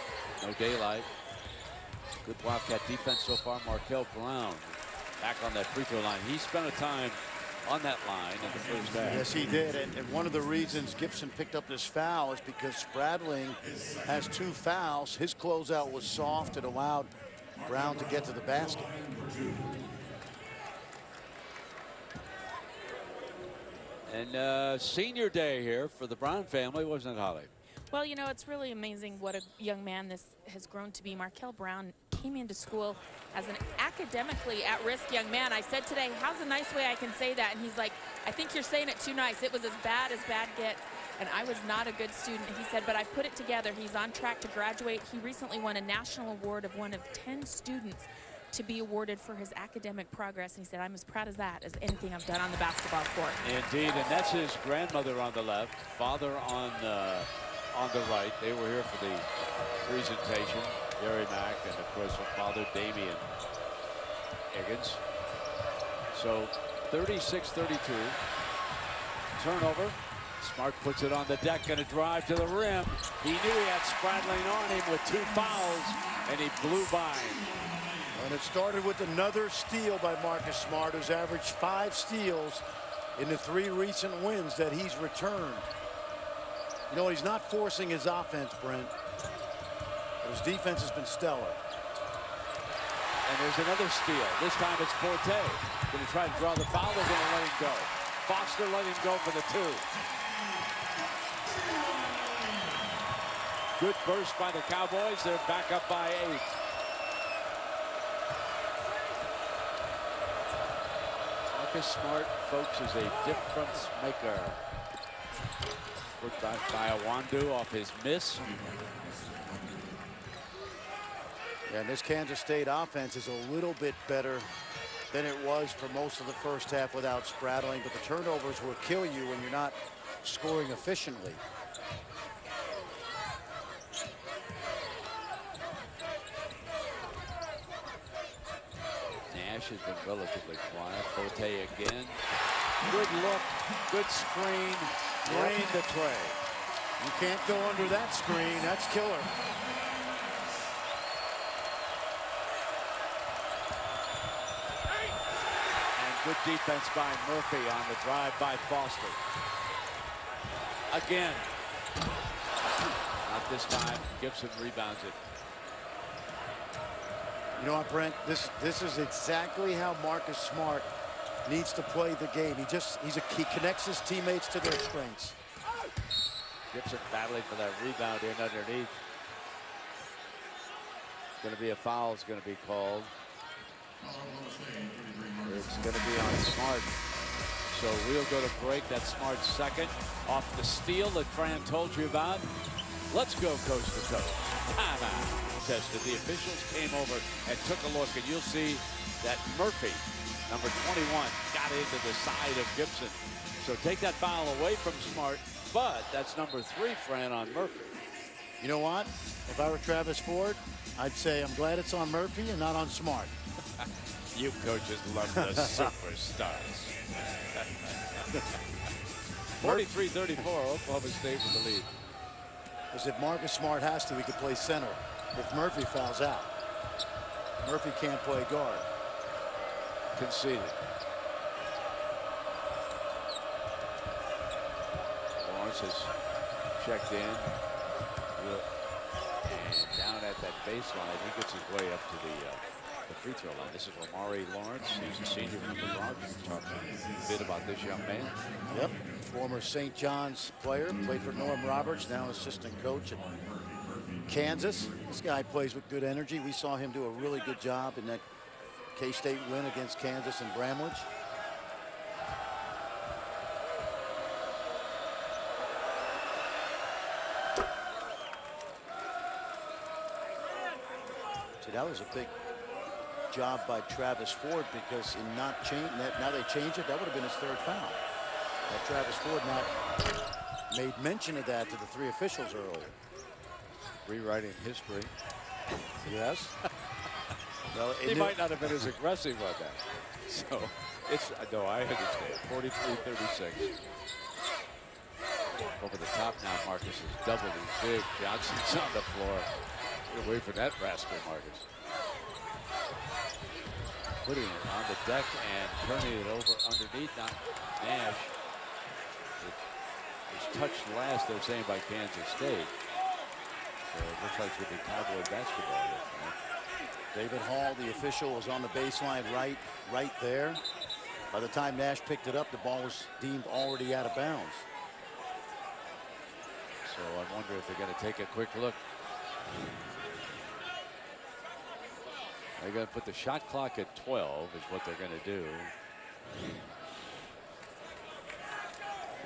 No daylight. Good Wildcat defense so far. Markel Brown back on that free throw line. He spent a time on that line in the first half. Yes, he did. And one of the reasons Gibson picked up this foul is because Spradling has 2 fouls. His closeout was soft. It allowed Brown to get to the basket. And senior day here for the Brown family, wasn't it, Holly? Well, you know, it's really amazing what a young man this has grown to be. Markel Brown came into school as an academically at-risk young man. I said today, how's a nice way I can say that? And he's like, I think you're saying it too nice. It was as bad gets. And I was not a good student. He said, but I put it together. He's on track to graduate. He recently won a national award of one of 10 students to be awarded for his academic progress. And he said, I'm as proud of that as anything I've done on the basketball court. Indeed, and that's his grandmother on the left, father on the right. They were here for the presentation. Gary Mack and, of course, her father, Damian Higgins. So 36-32. Turnover. Smart puts it on the deck, going to drive to the rim. He knew he had Spradling on him with 2 fouls, and he blew by him. And it started with another steal by Marcus Smart, who's averaged 5 steals in the 3 recent wins that he's returned. You know, he's not forcing his offense, Brent. But his defense has been stellar. And there's another steal. This time it's Forte. Going to try to draw the foul. They're going to let him go. Foster let him go for the 2. Good burst by the Cowboys. They're back up by 8. Marcus Smart, folks, is a difference maker. Put back by Awandu off his miss. Yeah, and this Kansas State offense is a little bit better than it was for most of the first half without Spradling, but the turnovers will kill you when you're not scoring efficiently. Nash has been relatively quiet. Forte again. Good look, good screen, drained the tray. You can't go under that screen. That's killer. And good defense by Murphy on the drive by Foster. Again. Not this time. Gibson rebounds it. You know what, Brent? This is exactly how Marcus Smart needs to play the game. He connects his teammates to their strengths. Gibson battling for that rebound in underneath. Going to be a foul. Is going to be called. It's going to be on Smart. So we'll go to break. That's Smart's second. Off the steal that Fran told you about. Let's go coast to coast. Timeout. Tested. The officials came over and took a look, and you'll see that Murphy, number 21, got into the side of Gibson. So take that foul away from Smart, but that's number 3, Fran, on Murphy. You know what? If I were Travis Ford, I'd say I'm glad it's on Murphy and not on Smart. You coaches love the superstars. 43-34, Oklahoma State with the lead. Because if Marcus Smart has to, he could play center. If Murphy fouls out, Murphy can't play guard. Conceded. Lawrence has checked in. And down at that baseline, he gets his way up to the the free throw line. This is Omari Lawrence. He's a senior from the Bronx. We talked a bit about this young man. Yep, former St. John's player, played for Norm Roberts, now assistant coach at Kansas. This guy plays with good energy. We saw him do a really good job in that K-State win against Kansas and Bramlage. See, that was a big job by Travis Ford, because in not changing that, now they change it, that would have been his third foul. That Travis Ford not made mention of that to the three officials earlier. Rewriting history. Yes. Well, He might not have been as aggressive on that. So it's, no, I understand. 43-36. Over the top now, Marcus is doubled. He's big. Johnson's on the floor. Get away from that rascal, Marcus. Putting it on the deck and turning it over underneath. Now Nash. It was touched last, they're saying, by Kansas State. So it looks like it's going to be Cowboy basketball here tonight. David Hall, the official, was on the baseline right there. By the time Nash picked it up, the ball was deemed already out of bounds. So I wonder if they're going to take a quick look. They're going to put the shot clock at 12 is what they're going to do.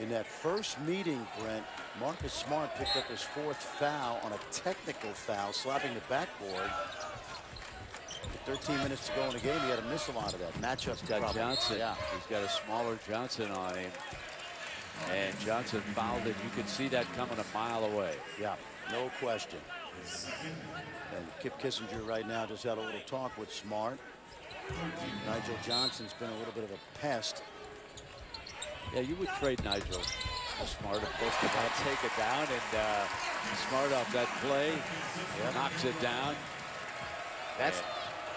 In that first meeting, Brent, Marcus Smart picked up his fourth foul on a technical foul, slapping the backboard. With 13 minutes to go in the game, he had to miss a lot of that. Matchup's got problem. Johnson. Yeah. He's got a smaller Johnson on him. And Johnson fouled it. You could see that coming a mile away. Yeah, no question. And Kipp Kissinger right now just had a little talk with Smart. Nigel Johnson's been a little bit of a pest. Yeah, you would trade Nigel for Smart, of course, to not take it down. And Smart off that play, knocks it down. That's,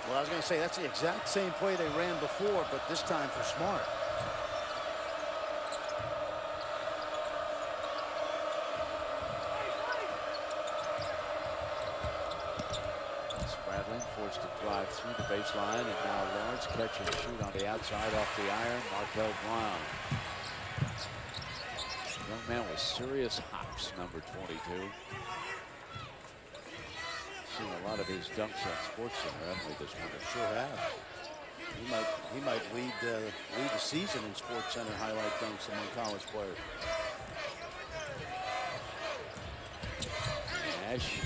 well, I was going to say, that's the exact same play they ran before, but this time for Smart. Forced to drive through the baseline, and now Lawrence catch and shoot on the outside off the iron. Markel Brown. Young man with serious hops, number 22. Seen a lot of his dunks on SportsCenter, haven't we, this winter? Sure have. He might lead the season in SportsCenter highlight dunks among college players. Nash.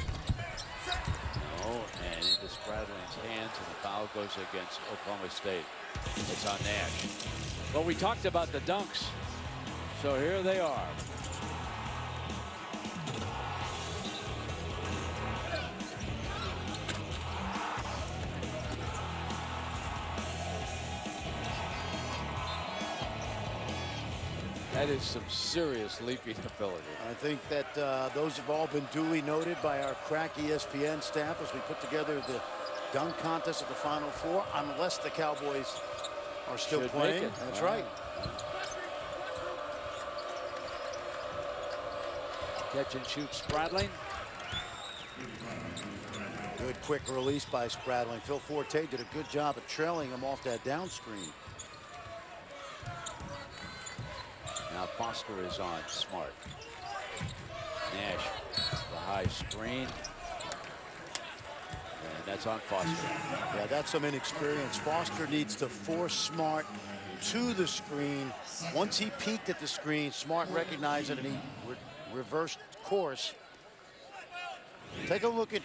And into Spradling's hands, and the foul goes against Oklahoma State. It's on Nash. Well, we talked about the dunks, so here they are. That is some serious leaping ability. I think that those have all been duly noted by our crack ESPN staff as we put together the dunk contest of the Final Four, unless the Cowboys are still playing. That's right. Catch and shoot Spradling. Good quick release by Spradling. Phil Forte did a good job of trailing him off that down screen. Now Foster is on Smart. Nash, the high screen. And that's on Foster. Yeah, that's some inexperience. Foster needs to force Smart to the screen. Once he peeked at the screen, Smart recognized it and he reversed course. Take a look at,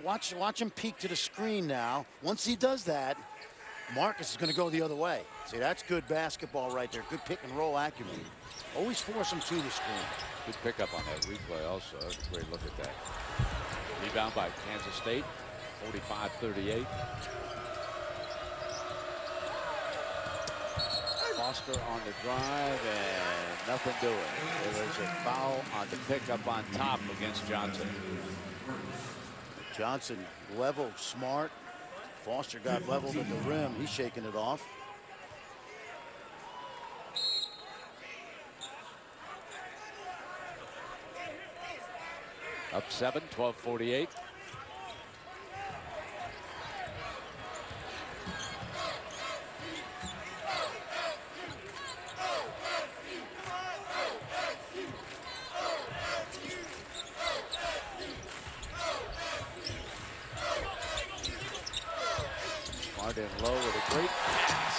watch him peek to the screen now. Once he does that, Marcus is going to go the other way. See, that's good basketball right there. Good pick and roll acumen. Always force him to the screen. Good pickup on that replay also. That was a great look at that. Rebound by Kansas State, 45-38. Foster on the drive and nothing doing. There was a foul on the pickup on top against Johnson. Johnson leveled Smart. Foster got leveled at the rim. He's shaking it off. Up 7, 12-48. a great pass.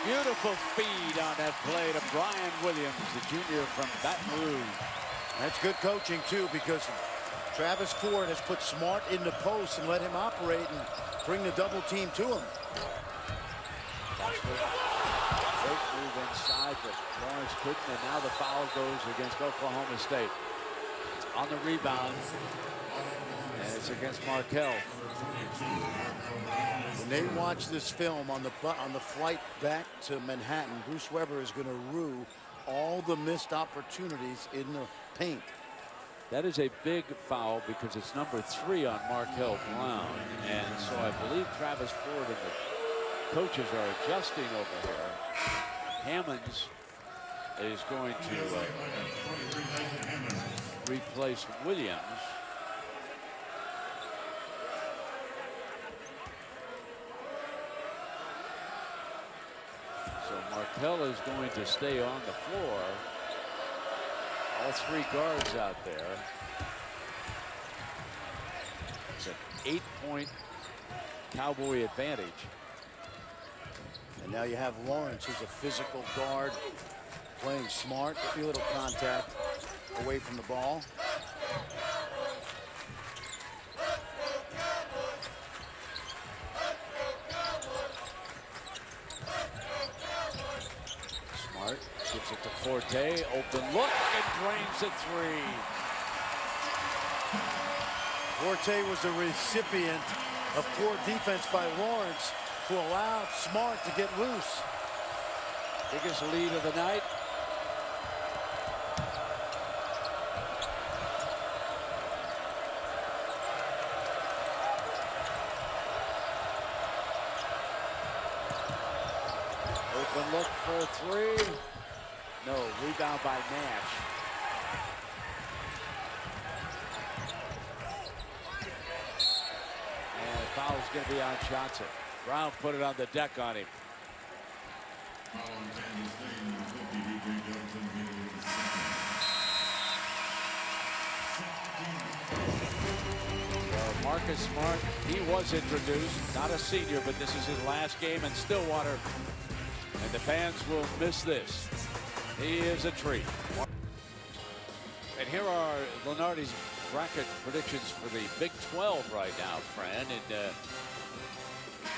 Beautiful feed on that play to Brian Williams, the junior from Baton Rouge. That's good coaching, too, because Travis Ford has put Smart in the post and let him operate and bring the double team to him. Great move inside, but Lawrence couldn't, and now the foul goes against Oklahoma State. On the rebound, and it's against Markell. When they watch this film on the flight back to Manhattan, Bruce Weber is going to rue all the missed opportunities in the paint. That is a big foul because it's number 3 on Markell Brown, and so I believe Travis Ford and the coaches are adjusting over here. Hammonds is going to replace Williams. So Markell is going to stay on the floor. All 3 guards out there. It's an 8-point Cowboy advantage. And now you have Lawrence, who's a physical guard, playing smart, a little contact away from the ball. Smart gives it to Forte, open look, and drains a 3. Forte was the recipient of poor defense by Lawrence, who allowed Smart to get loose. Biggest lead of the night. Open look for a 3. No, rebound by Nash. And foul's going to be on Johnson. Brown put it on the deck on him. Marcus Smart, he was introduced, not a senior, but this is his last game in Stillwater, and the fans will miss this. He is a treat. And here are Lenardi's bracket predictions for the Big 12 right now, Fran. And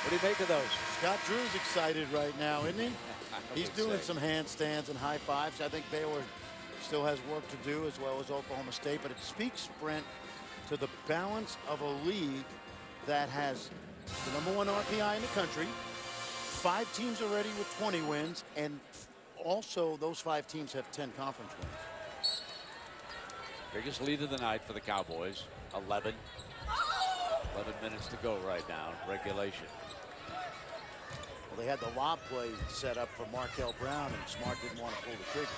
what do you make of those? Scott Drew's excited right now, isn't he? He's doing some handstands and high fives. I think Baylor still has work to do, as well as Oklahoma State. But it speaks, Brent, to the balance of a league that has the #1 RPI in the country, 5 teams already with 20 wins, and also those 5 teams have 10 conference wins. Biggest lead of the night for the Cowboys, 11. 11 minutes to go right now, regulation. Well, they had the lob play set up for Markell Brown, and Smart didn't want to pull the trigger.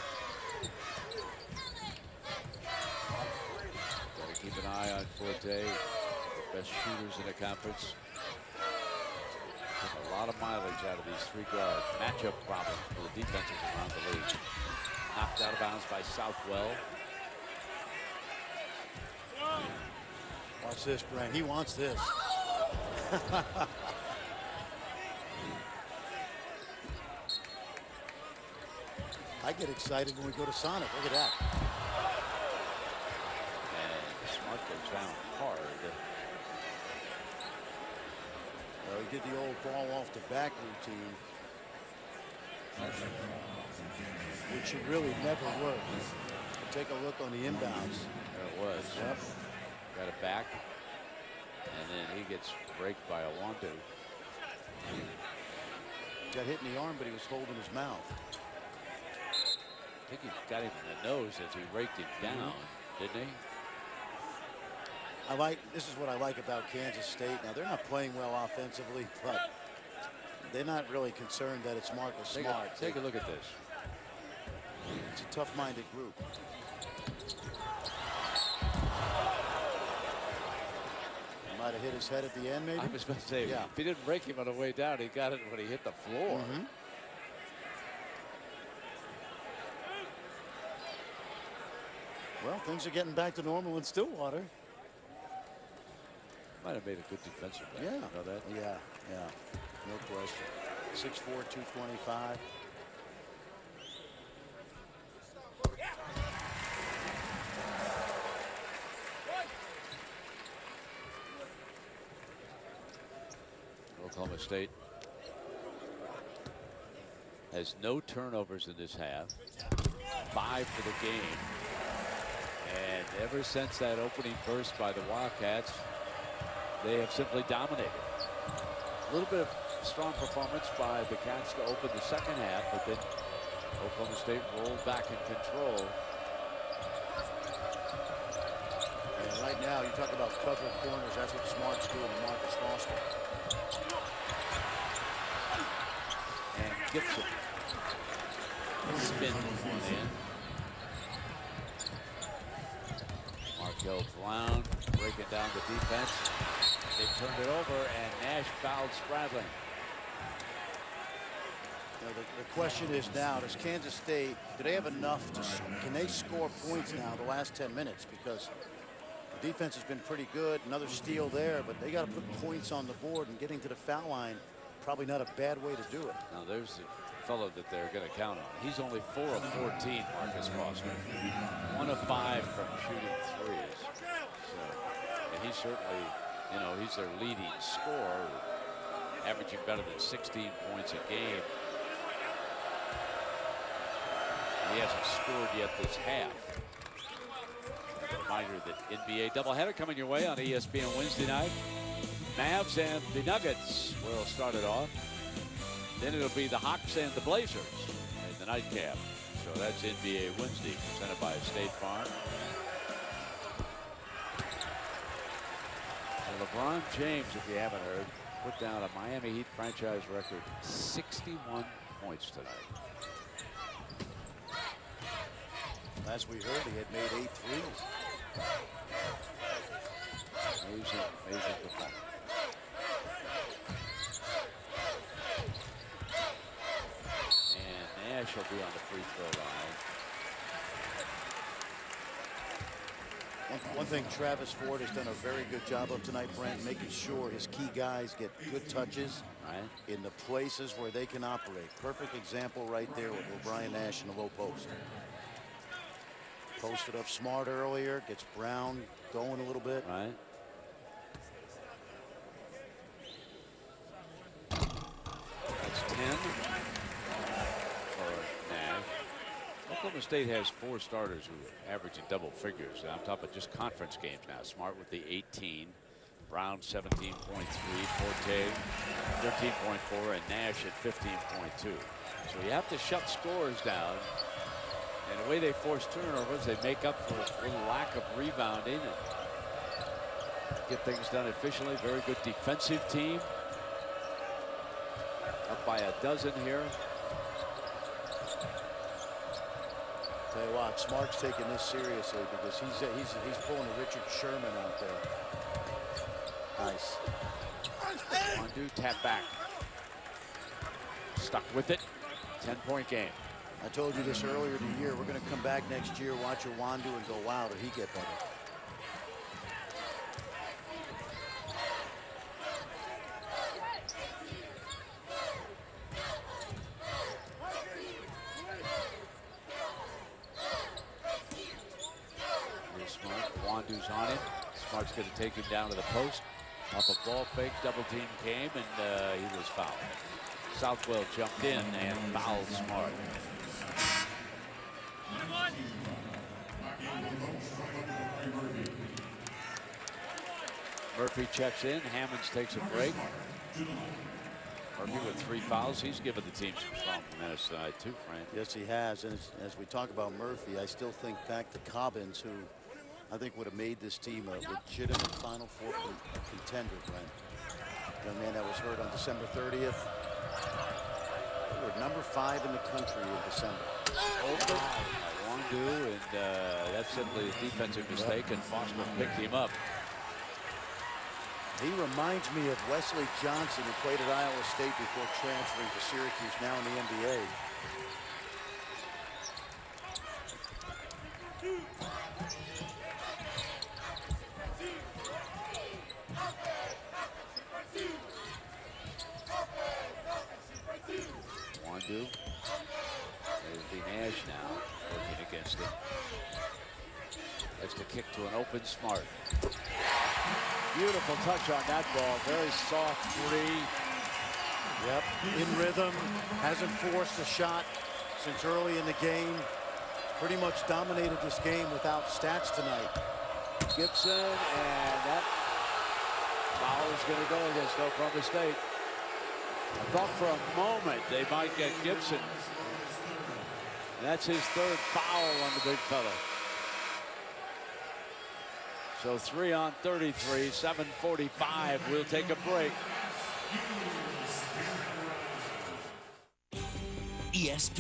Got to keep an eye on Forte, the best shooters in the conference. Took a lot of mileage out of these 3 guards. Matchup problems for the defenses around the league. Knocked out of bounds by Southwell. Watch this, Brent. He wants this. I get excited when we go to Sonic. Look at that. And Smart goes down hard. Well, he did the old ball off the back routine, which should really never work. Take a look on the inbounds. There it was. Yep. Got it back. And then he gets raked by Awandu. Got hit in the arm, but he was holding his mouth. I think he got him in the nose as he raked him down, didn't he? This is what I like about Kansas State. Now, they're not playing well offensively, but they're not really concerned that it's Marcus Smart. Take a look at this. It's a tough-minded group. He might have hit his head at the end, maybe? I was about to say, yeah. If he didn't break him on the way down, he got it when he hit the floor. Well, things are getting back to normal in Stillwater. Might have made a good defensive play. Yeah. You know that? Yeah, yeah. No question. 6'4", 225. Oklahoma State has no turnovers in this half. 5 for the game. And ever since that opening burst by the Wildcats, they have simply dominated. A little bit of strong performance by the Cats to open the second half, but then Oklahoma State rolled back in control. And right now, you talk about cover corners. That's what Smart's doing to Marcus Foster. And Gibson spins one in. Markel Brown breaking down the defense. They turned it over, and Nash fouled Spradling. You know, the question is now, does Kansas State, do they have enough to, can they score points now the last 10 minutes? Because the defense has been pretty good. Another steal there, but they got to put points on the board, and getting to the foul line, probably not a bad way to do it. Now there's the fellow that they're going to count on. He's only 4 of 14, Marcus Foster. 1 of 5 from shooting threes. So, and he certainly, you know, he's their leading scorer, averaging better than 16 points a game. He hasn't scored yet this half. A reminder that NBA doubleheader coming your way on ESPN Wednesday night. Mavs and the Nuggets will start it off. Then it'll be the Hawks and the Blazers in the nightcap. So that's NBA Wednesday, presented by State Farm. And LeBron James, if you haven't heard, put down a Miami Heat franchise record 61 points tonight. As we heard, he had made 8 threes. Amazing performance. And Nash will be on the free throw line. One thing Travis Ford has done a very good job of tonight, Brent, making sure his key guys get good touches in the places where they can operate. Perfect example right there with O'Brien Nash in the low post. Posted up Smart earlier, gets Brown going a little bit. Right. That's 10 for Nash. Oklahoma State has 4 starters who are averaging double figures. I'm talking just conference games now. Smart with the 18, Brown 17.3, Forte 13.4, and Nash at 15.2. So you have to shut scores down. And the way they force turnovers, they make up for a little lack of rebounding and get things done efficiently. Very good defensive team. Up by a dozen here. Tell you what, Smart's taking this seriously because he's pulling a Richard Sherman out there. Nice. Wandu tap back. Stuck with it. 10-point game. I told you this earlier in the year. We're going to come back next year, watch Wandu, and go, wow, did he get better? Here's Smart. Wandu's on him. Smart's going to take him down to the post. Off a ball fake, double team came, and he was fouled. Southwell jumped in and fouled Smart. Murphy checks in. Hammonds takes a break. Murphy with 3 fouls. He's given the team some strong minutes tonight too, Frank. Yes, he has. And as we talk about Murphy, I still think back to Cobbins, who I think would have made this team a legitimate Final Four contender, Brent. The man that was hurt on December 30th. They were number 5 in the country in December. Over Wandu, and that's simply a defensive mistake, and Foster picked him up. He reminds me of Wesley Johnson, who played at Iowa State before transferring to Syracuse, now in the NBA. do. There's the Nash now working against him. That's the kick to an open Smart. Beautiful touch on that ball. Very soft three. Yep, in rhythm, hasn't forced a shot since early in the game. Pretty much dominated this game without stats tonight. Gibson, and that foul is going to go against Oklahoma State. I thought for a moment they might get Gibson. That's his third foul on the big fella. So 3 on 33, 7:45. We'll take a break. ESPN.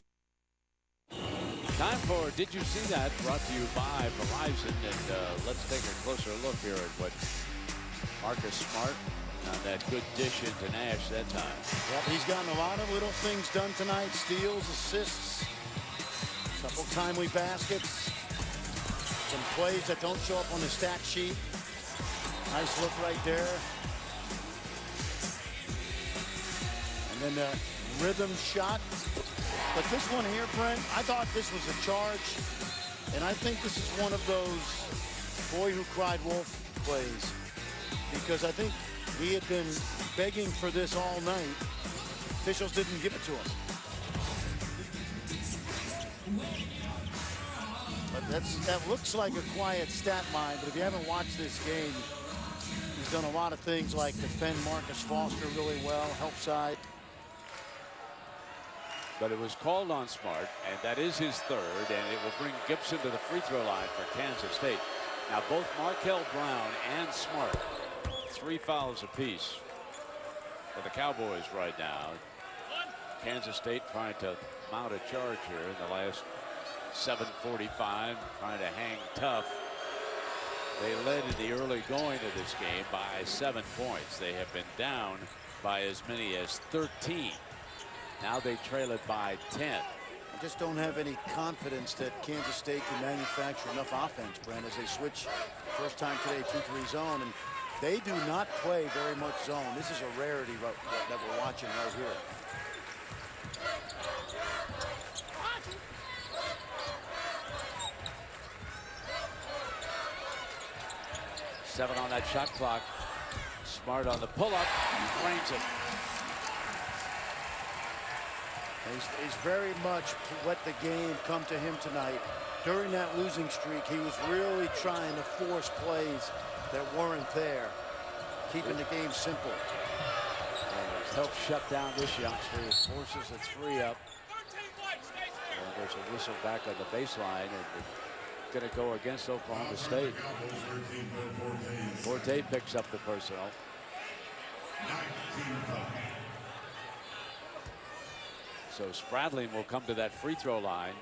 Time for Did You See That? Brought to you by Verizon. And let's take a closer look here at what Marcus Smart on that good dish into Nash that time. Yep, he's gotten a lot of little things done tonight. Steals, assists, a couple timely baskets. Some plays that don't show up on the stat sheet. Nice look right there. And then the rhythm shot. But this one here, Brent, I thought this was a charge. And I think this is one of those boy who cried wolf plays. Because I think he had been begging for this all night. Officials didn't give it to him. But that looks like a quiet stat line. But if you haven't watched this game, he's done a lot of things like defend Marcus Foster really well, help side. But it was called on Smart, and that is his third, and it will bring Gibson to the free throw line for Kansas State. Now both Markel Brown and Smart, 3 fouls apiece for the Cowboys right now. Kansas State trying to mount a charge here in the last 7:45, trying to hang tough. They led in the early going of this game by 7 points. They have been down by as many as 13. Now they trail it by 10. I just don't have any confidence that Kansas State can manufacture enough offense, Brent, as they switch first time today 2-3 zone. And they do not play very much zone. This is a rarity that we're watching right here. Seven on that shot clock. Smart on the pull-up. Drains it. He's very much let the game come to him tonight. During that losing streak, he was really trying to force plays that weren't there, keeping the game simple. He's helped shut down this youngster. He forces a 3 up. And there's a whistle back on the baseline, and it's going to go against Oklahoma State. Forte picks up the personal. So Spradling will come to that free throw line.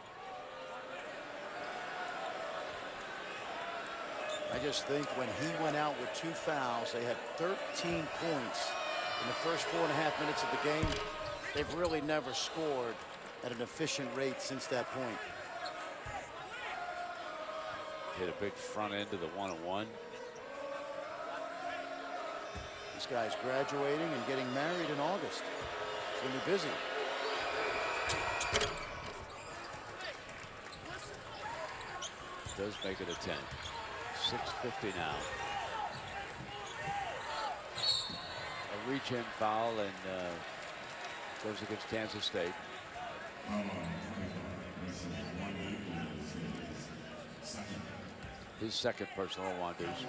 I just think when he went out with 2 fouls, they had 13 points in the first 4.5 minutes of the game. They've really never scored at an efficient rate since that point. Hit a big front end to the 1-on-1. This guy's graduating and getting married in August. It's going to be busy. Does make it a 10. 6:50 now. A reach-in foul, and goes against Kansas State. His second personal, Wanders.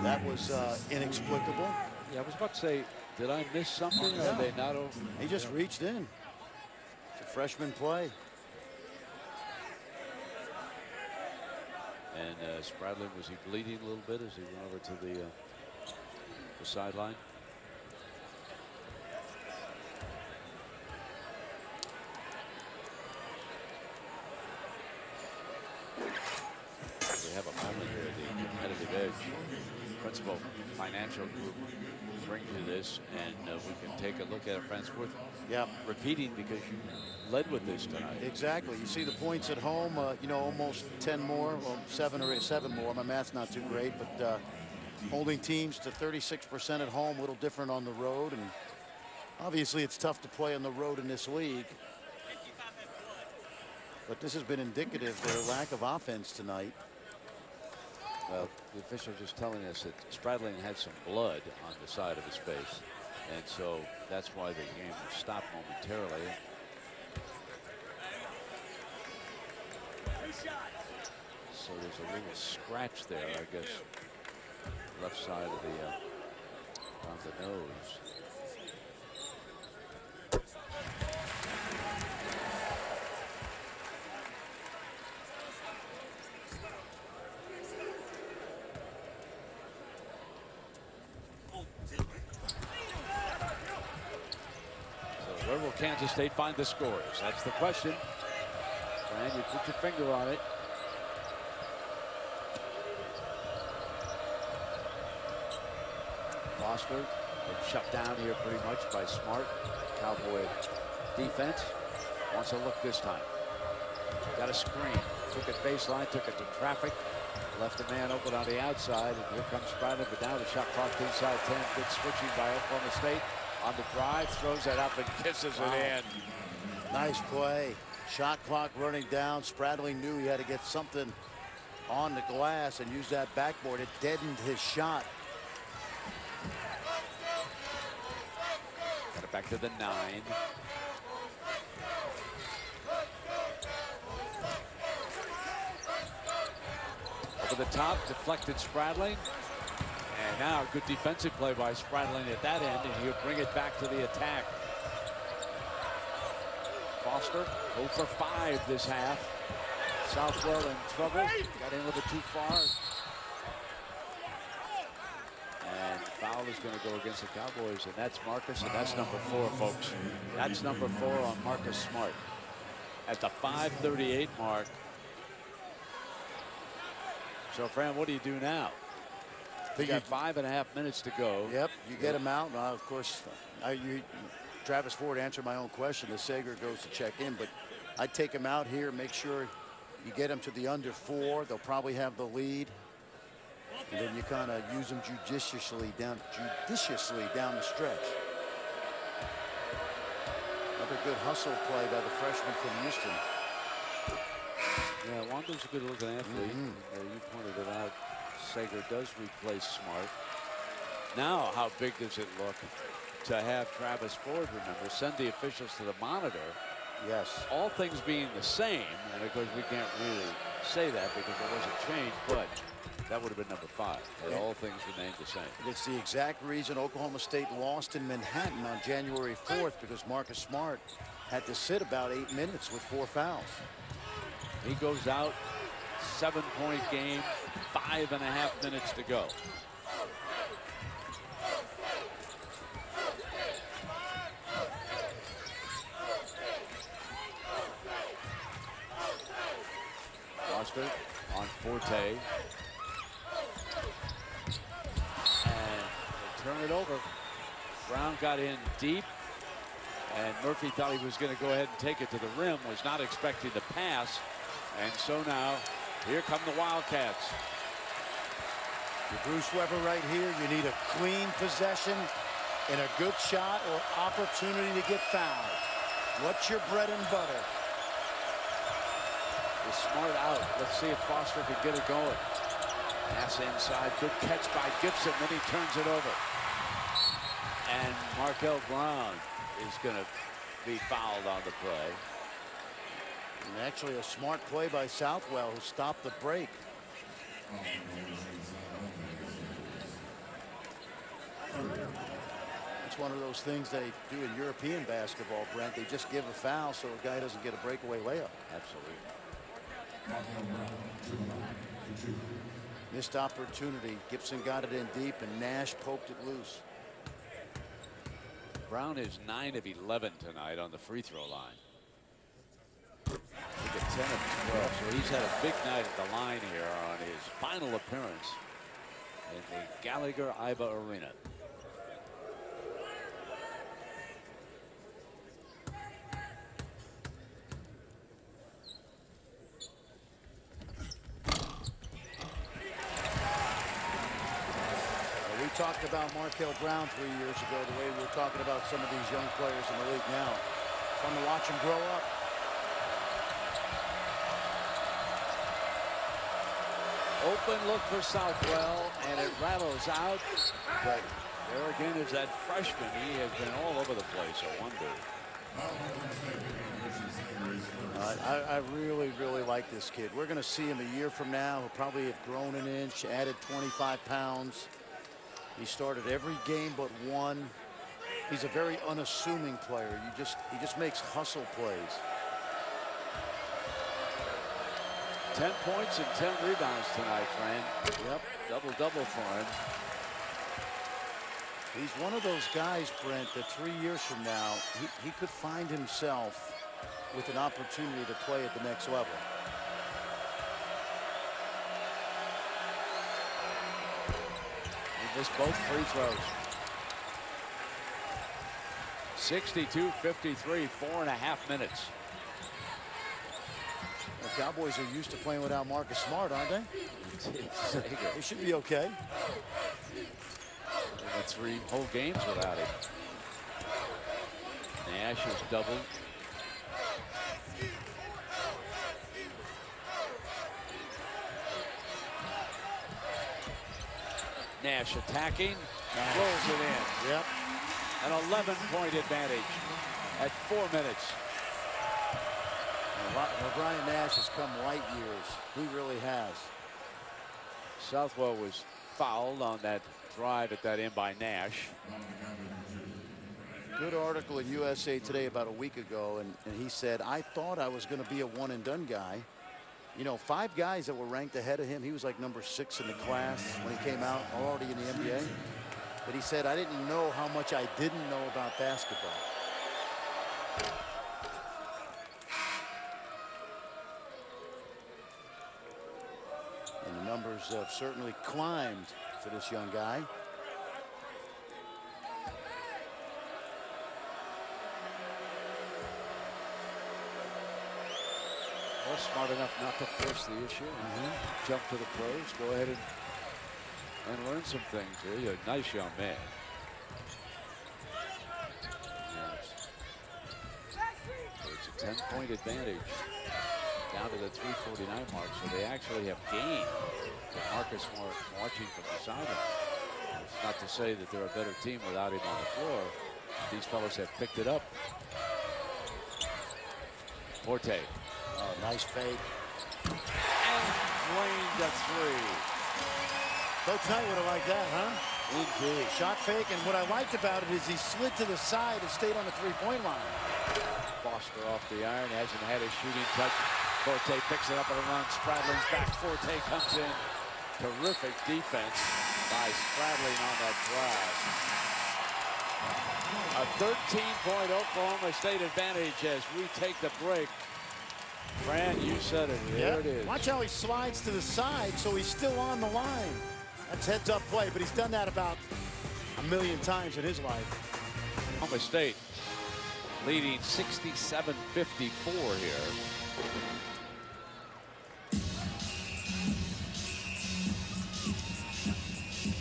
That was inexplicable. Yeah, I was about to say, did I miss something? No. Or are they not over? He just reached in. It's a freshman play. And Spradling, was he bleeding a little bit as he went over to the sideline? We have a moment here, the competitive edge. Principal Financial Group bring to this, and we can take a look at it, friends, worth repeating because you led with this tonight. Exactly. You see the points at home, you know, almost 10 more, well, 7 more. My math's not too great, but holding teams to 36% at home, a little different on the road. And Obviously, it's tough to play on the road in this league. But this has been indicative of their lack of offense tonight. Well, the official just telling us that Spradling had some blood on the side of his face. And so that's why the game was stopped momentarily. So there's a little scratch there, I guess, left side of the on the nose. So where will Kansas State find the scores? That's the question. And you put your finger on it. Foster been shut down here pretty much by smart Cowboy defense. Wants a look this time. Got a screen. Took it baseline, took it to traffic. Left a man open on the outside. And here comes Spradling, but now the shot clock inside 10. Good switching by Oklahoma State. On the drive, throws that up and kisses it in. Nice play. Shot clock running down. Spradling knew he had to get something on the glass and use that backboard. It deadened his shot. Got it back to the 9. Over the top, deflected Spradling. And now good defensive play by Spradling at that end, and he'll bring it back to the attack. Foster 0 for 5 this half. Southwell in trouble. Got in with it too far. And foul is going to go against the Cowboys, and that's Marcus, and that's number 4, folks. That's number 4 on Marcus Smart. At the 5:38 mark. So, Fran, what do you do now? You got 5.5 minutes to go. Yep, you get him out. Of course, Travis Ford answered my own question. The Sager goes to check in, but I'd take him out here, make sure you get him to the under 4. They'll probably have the lead. And then you kind of use them judiciously down the stretch. Another good hustle play by the freshman from Houston. Yeah, Wando's a good-looking athlete. You pointed it out. Sager does replace Smart. Now, how big does it look to have Travis Ford, remember, send the officials to the monitor? Yes. All things being the same, and of course we can't really say that because there was a change, but that would have been number 5. And all things remained the same. It's the exact reason Oklahoma State lost in Manhattan on January 4th, because Marcus Smart had to sit about 8 minutes with 4 fouls. He goes out, 7-point game, 5.5 minutes to go. Foster on Forte. And they turn it over. Brown got in deep. And Murphy thought he was going to go ahead and take it to the rim. Was not expecting the pass. And so now, here come the Wildcats. With Bruce Weber right here, you need a clean possession and a good shot or opportunity to get fouled. What's your bread and butter? The Smart out. Let's see if Foster can get it going. Pass inside. Good catch by Gibson. Then he turns it over. And Markel Brown is going to be fouled on the play. And actually a smart play by Southwell, who stopped the break. It's one of those things they do in European basketball, Brent. They just give a foul so a guy doesn't get a breakaway layup. Absolutely. Missed opportunity. Gibson got it in deep, and Nash poked it loose. Brown is 9 of 11 tonight on the free throw line. He got 10 of 12, so he's had a big night at the line here on his final appearance in the Gallagher-Iba Arena. talked about Markel Brown 3 years ago, the way we're talking about some of these young players in the league now. Fun to watch them grow up. Open look for Southwell, and it rattles out. But there again is that freshman. He has been all over the place, a wonder. I really, really like this kid. We're going to see him a year from now. He'll probably have grown an inch, added 25 pounds. He started every game but one. He's a very unassuming player. He just makes hustle plays. 10 points and 10 rebounds tonight, Fran. Yep. Double-double for him. He's one of those guys, Brent, that 3 years from now, he could find himself with an opportunity to play at the next level. He missed both free throws. 62-53, 4.5 minutes. The Cowboys are used to playing without Marcus Smart, aren't they? They should be okay. They went 3 whole games without him. Nash is doubled. Nash attacking, rolls it in. Yep. An 11-point advantage at 4 minutes. Well, Brian Nash has come light years. He really has. Southwell was fouled on that drive at that end by Nash. Good article in USA Today about a week ago, and he said, I thought I was going to be a one-and-done guy. You know, 5 guys that were ranked ahead of him. He was like number 6 in the class when he came out, already in the NBA. But he said, I didn't know how much I didn't know about basketball. And the numbers have certainly climbed for this young guy. Well, smart enough not to force the issue. Jump to the pros. Go ahead and learn some things here. You're a nice young man. So it's a 10-point advantage down to the 3:49 mark. So they actually have gained with Marcus Smart watching from the sideline. It's not to say that they're a better team without him on the floor. These fellows have picked it up. Forte. Oh, nice fake. And drained a 3. Coach Knight would have liked that, huh? Indeed. Shot fake, and what I liked about it is he slid to the side and stayed on the three-point line. Foster off the iron, hasn't had a shooting touch. Forte picks it up and runs. Spradling's back. Forte comes in. Terrific defense by Spradling on that drive. A 13-point Oklahoma State advantage as we take the break. Fran, you said it. There it is. Watch how he slides to the side, so he's still on the line. That's heads-up play, but he's done that about a million times in his life. Oklahoma State leading 67-54 here.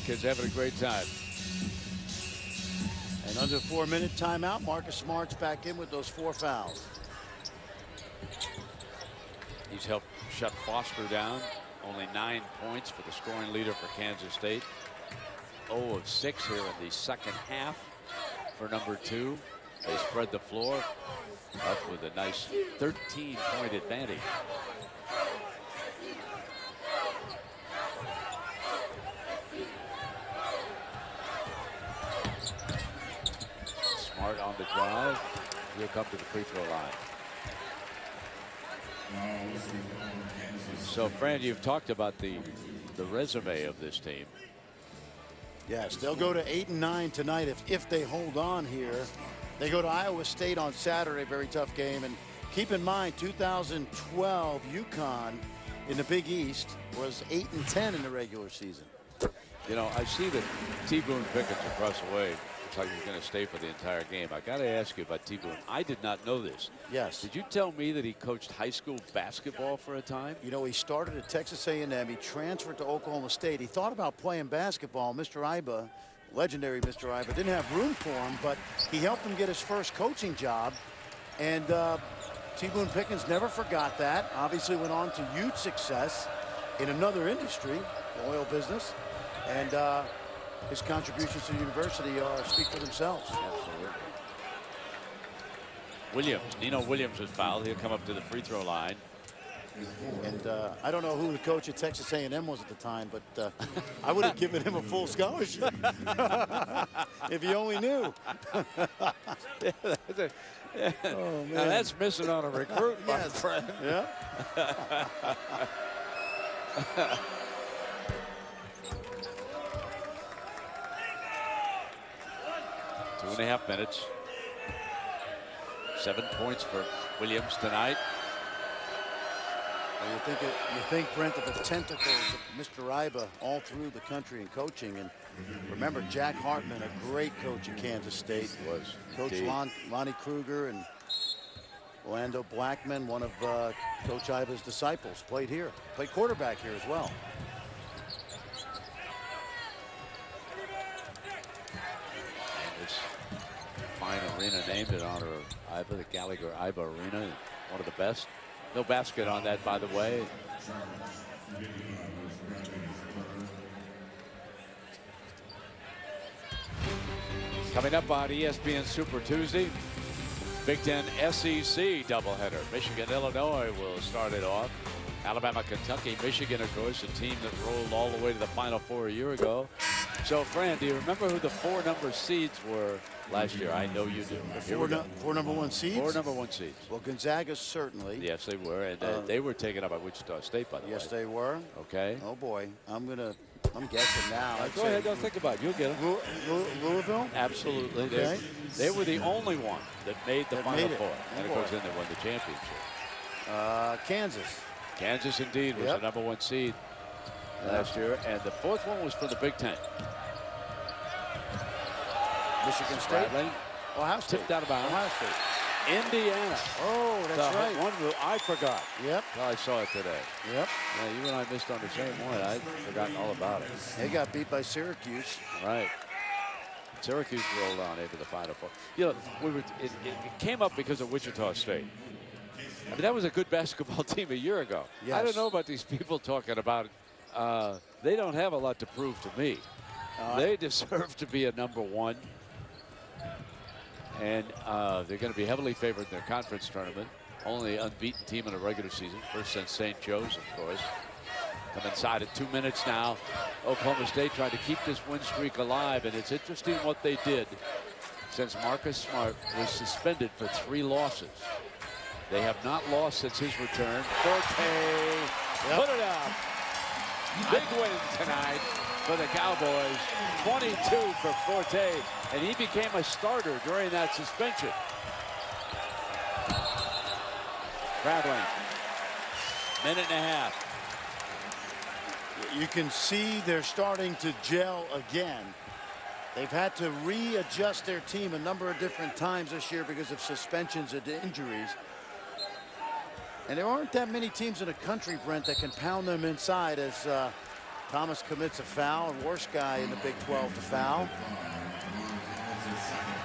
Kids having a great time. And under 4-minute timeout, Marcus Smart's back in with those 4 fouls. He's helped shut Foster down. Only 9 points for the scoring leader for Kansas State. 0 of 6 here in the second half for number 2. They spread the floor up with a nice 13-point advantage. Smart on the drive. He'll come to the free throw line. So, Fran, you've talked about the resume of this team. Yes, they'll go to 8-9 tonight if they hold on here. They go to Iowa State on Saturday, very tough game. And keep in mind, 2012 UConn in the Big East was 8-10 in the regular season. You know, I see that T. Boone Pickens across the way looks like he's going to stay for the entire game. I got to ask you about T. Boone. I did not know this. Yes. Did you tell me that he coached high school basketball for a time? You know, he started at Texas A&M. He transferred to Oklahoma State. He thought about playing basketball. Mr. Iba legendary Mr. Iba, didn't have room for him, but he helped him get his first coaching job. And T. Boone Pickens never forgot that. Obviously went on to huge success in another industry, the oil business. And his contributions to the university speak for themselves. Absolutely. Williams, Nino Williams was fouled. He'll come up to the free throw line. And I don't know who the coach at Texas A&M was at the time, but I would have given him a full scholarship if he only knew. Oh, man. Now that's missing on a recruit, my friend. Yeah. 2.5 minutes. 7 points for Williams tonight. Well, you think, Brent, of the tentacles of Mr. Iba all through the country in coaching. And remember, Jack Hartman, a great coach at Kansas State. Was. Coach Lonnie Kruger and Orlando Blackman, one of Coach Iba's disciples, played here. Played quarterback here as well. And this fine arena named in honor of Iba, the Gallagher-Iba Arena, one of the best. No basket on that, by the way. Coming up on ESPN Super Tuesday, Big Ten SEC doubleheader. Michigan, Illinois will start it off. Alabama, Kentucky, Michigan, of course, a team that rolled all the way to the Final Four a year ago. So, Fran, do you remember who the 4 number seeds were last year? I know you do. Four number one seeds? 4 number 1 seeds. Well, Gonzaga certainly. Yes, they were. And they were taken up by Wichita State, by the way. Yes, they were. Okay. Oh, boy. I'm guessing now. Go ahead. Don't think about it. You'll get them. Louisville? Absolutely. Okay. They were the only one that made the Final Four. And, of course, boy. then they won the championship. Kansas. Kansas, indeed, was the number 1 seed last year. And the 4th one was for the Big Ten. Michigan State. Ohio State. Tipped out of bounds. Ohio State. Indiana. Oh, that's right. One I forgot. Yep. Well, I saw it today. Yep. Yeah, you and I missed on the same one. I'd forgotten all about it. They got beat by Syracuse. Right. Syracuse rolled on into the Final Four. You know, it came up because of Wichita State. I mean, that was a good basketball team a year ago. Yes. I don't know about these people talking about it. They don't have a lot to prove to me. They deserve to be a number 1. And they're going to be heavily favored in their conference tournament. Only unbeaten team in a regular season. First since St. Joe's, of course. Come inside at 2 minutes now. Oklahoma State tried to keep this win streak alive. And it's interesting what they did since Marcus Smart was suspended for 3 losses. They have not lost since his return. Forte, put it up. Big win tonight for the Cowboys. 22 for Forte, and he became a starter during that suspension. Traveling. 1.5 minutes. You can see they're starting to gel again. They've had to readjust their team a number of different times this year because of suspensions and injuries. And there aren't that many teams in the country, Brent, that can pound them inside as Thomas commits a foul, and worst guy in the Big 12 to foul.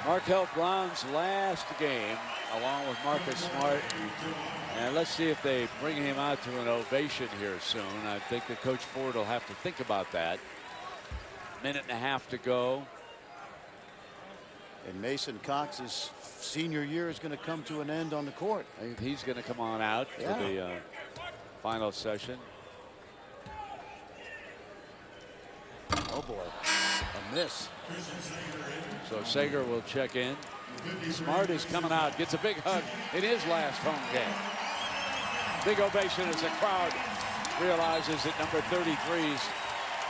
Markel Brown's last game, along with Marcus Smart. And let's see if they bring him out to an ovation here soon. I think that Coach Ford will have to think about that. 1.5 minutes to go. And Mason Cox's senior year is going to come to an end on the court. I think he's going to come on out for the final session. Oh boy, a miss. So Sager will check in. Smart is coming out, gets a big hug in his last home game. Big ovation as the crowd realizes that number 33's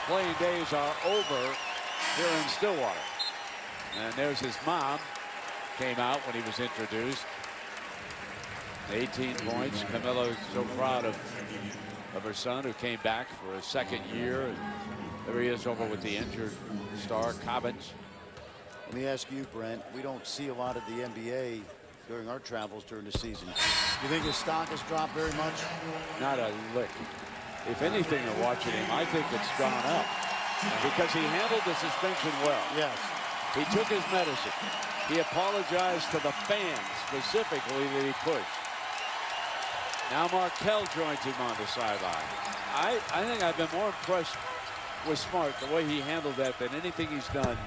playing days are over here in Stillwater. And there's his mom, came out when he was introduced. 18 points. Camilla's so proud of her son, who came back for a 2nd year. And there he is over with the injured star, Cobbins. Let me ask you, Brent, we don't see a lot of the NBA during our travels during the season. You think his stock has dropped very much? Not a lick. If anything, watching him, I think it's gone up. because he handled the suspension well. Yes. He took his medicine. He apologized to the fans specifically that he pushed. Now Markell joins him on the sideline. I think I've been more impressed with Smart, the way he handled that, than anything he's done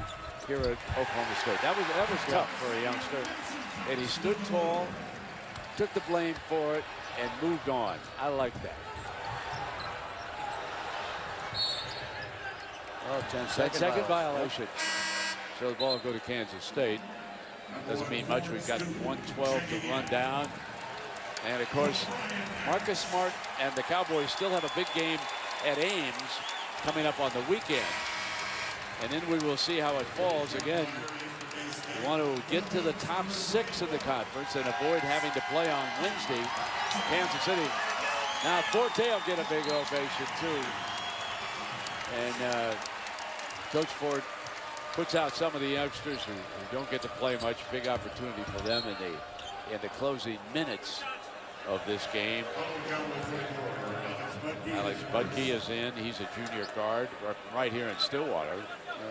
here at Oklahoma State. That was tough for a youngster. And he stood tall, took the blame for it, and moved on. I like that. Oh, 10-second violation. So the ball will go to Kansas State. Doesn't mean much. We've got 1:12 to run down. And of course, Marcus Smart and the Cowboys still have a big game at Ames coming up on the weekend. And then we will see how it falls. Again, we want to get to the top 6 in the conference and avoid having to play on Wednesday. Kansas City. Now Forte will get a big ovation too. And Coach Ford puts out some of the youngsters who don't get to play much. Big opportunity for them in the closing minutes of this game. Alex Budke is in. He's a junior guard right here in Stillwater.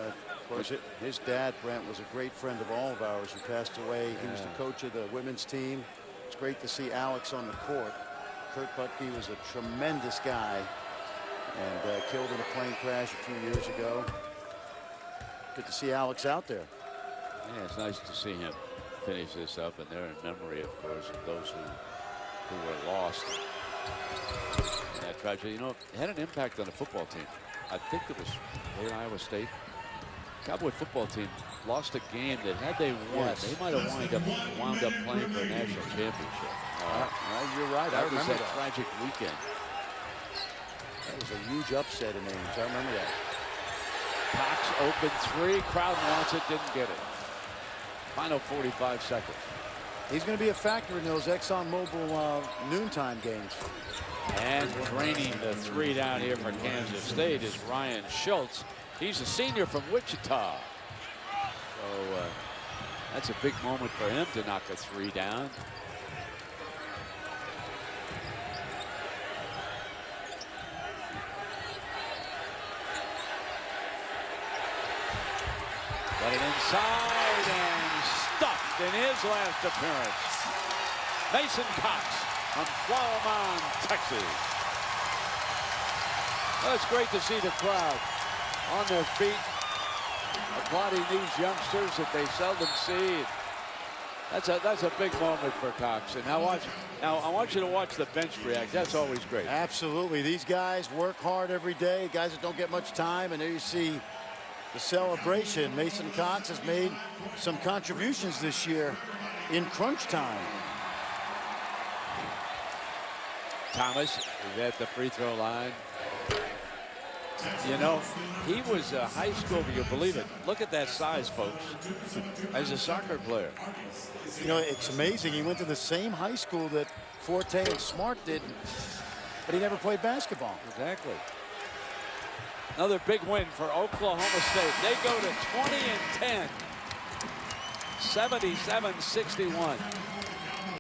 Of course, his dad, Brent, was a great friend of all of ours who passed away. He was the coach of the women's team. It's great to see Alex on the court. Kurt Budke was a tremendous guy and killed in a plane crash a few years ago. Good to see Alex out there. Yeah, it's nice to see him finish this up, and they're in memory, of course, of those who were lost in that tragedy. You know, it had an impact on the football team. I think it was late Iowa State. Cowboy football team lost a game that had they won, they might have wound up playing for a national championship. You're right. That I remember was that tragic weekend. That was a huge upset in Ames. I remember that. Cox open 3. Crowd wants it, didn't get it. Final 45 seconds. He's going to be a factor in those ExxonMobil noontime games. And draining the 3 down here for Kansas State is Ryan Schultz. He's a senior from Wichita. So that's a big moment for him to knock a 3 down. Got it inside and stuffed in his last appearance. Mason Cox from Flower Mound, Texas. Well, it's great to see the crowd on their feet, applauding these youngsters that they seldom see. That's a big moment for Cox. And now I want you to watch the bench react. That's always great. Absolutely. These guys work hard every day. Guys that don't get much time, and there you see the celebration. Mason Cox has made some contributions this year in crunch time. Thomas is at the free throw line. You know, he was a high school, if you believe it. Look at that size, folks. As a soccer player. You know, it's amazing. He went to the same high school that Forte and Smart did, but he never played basketball. Exactly. Another big win for Oklahoma State. They go to 20-10. 77-61.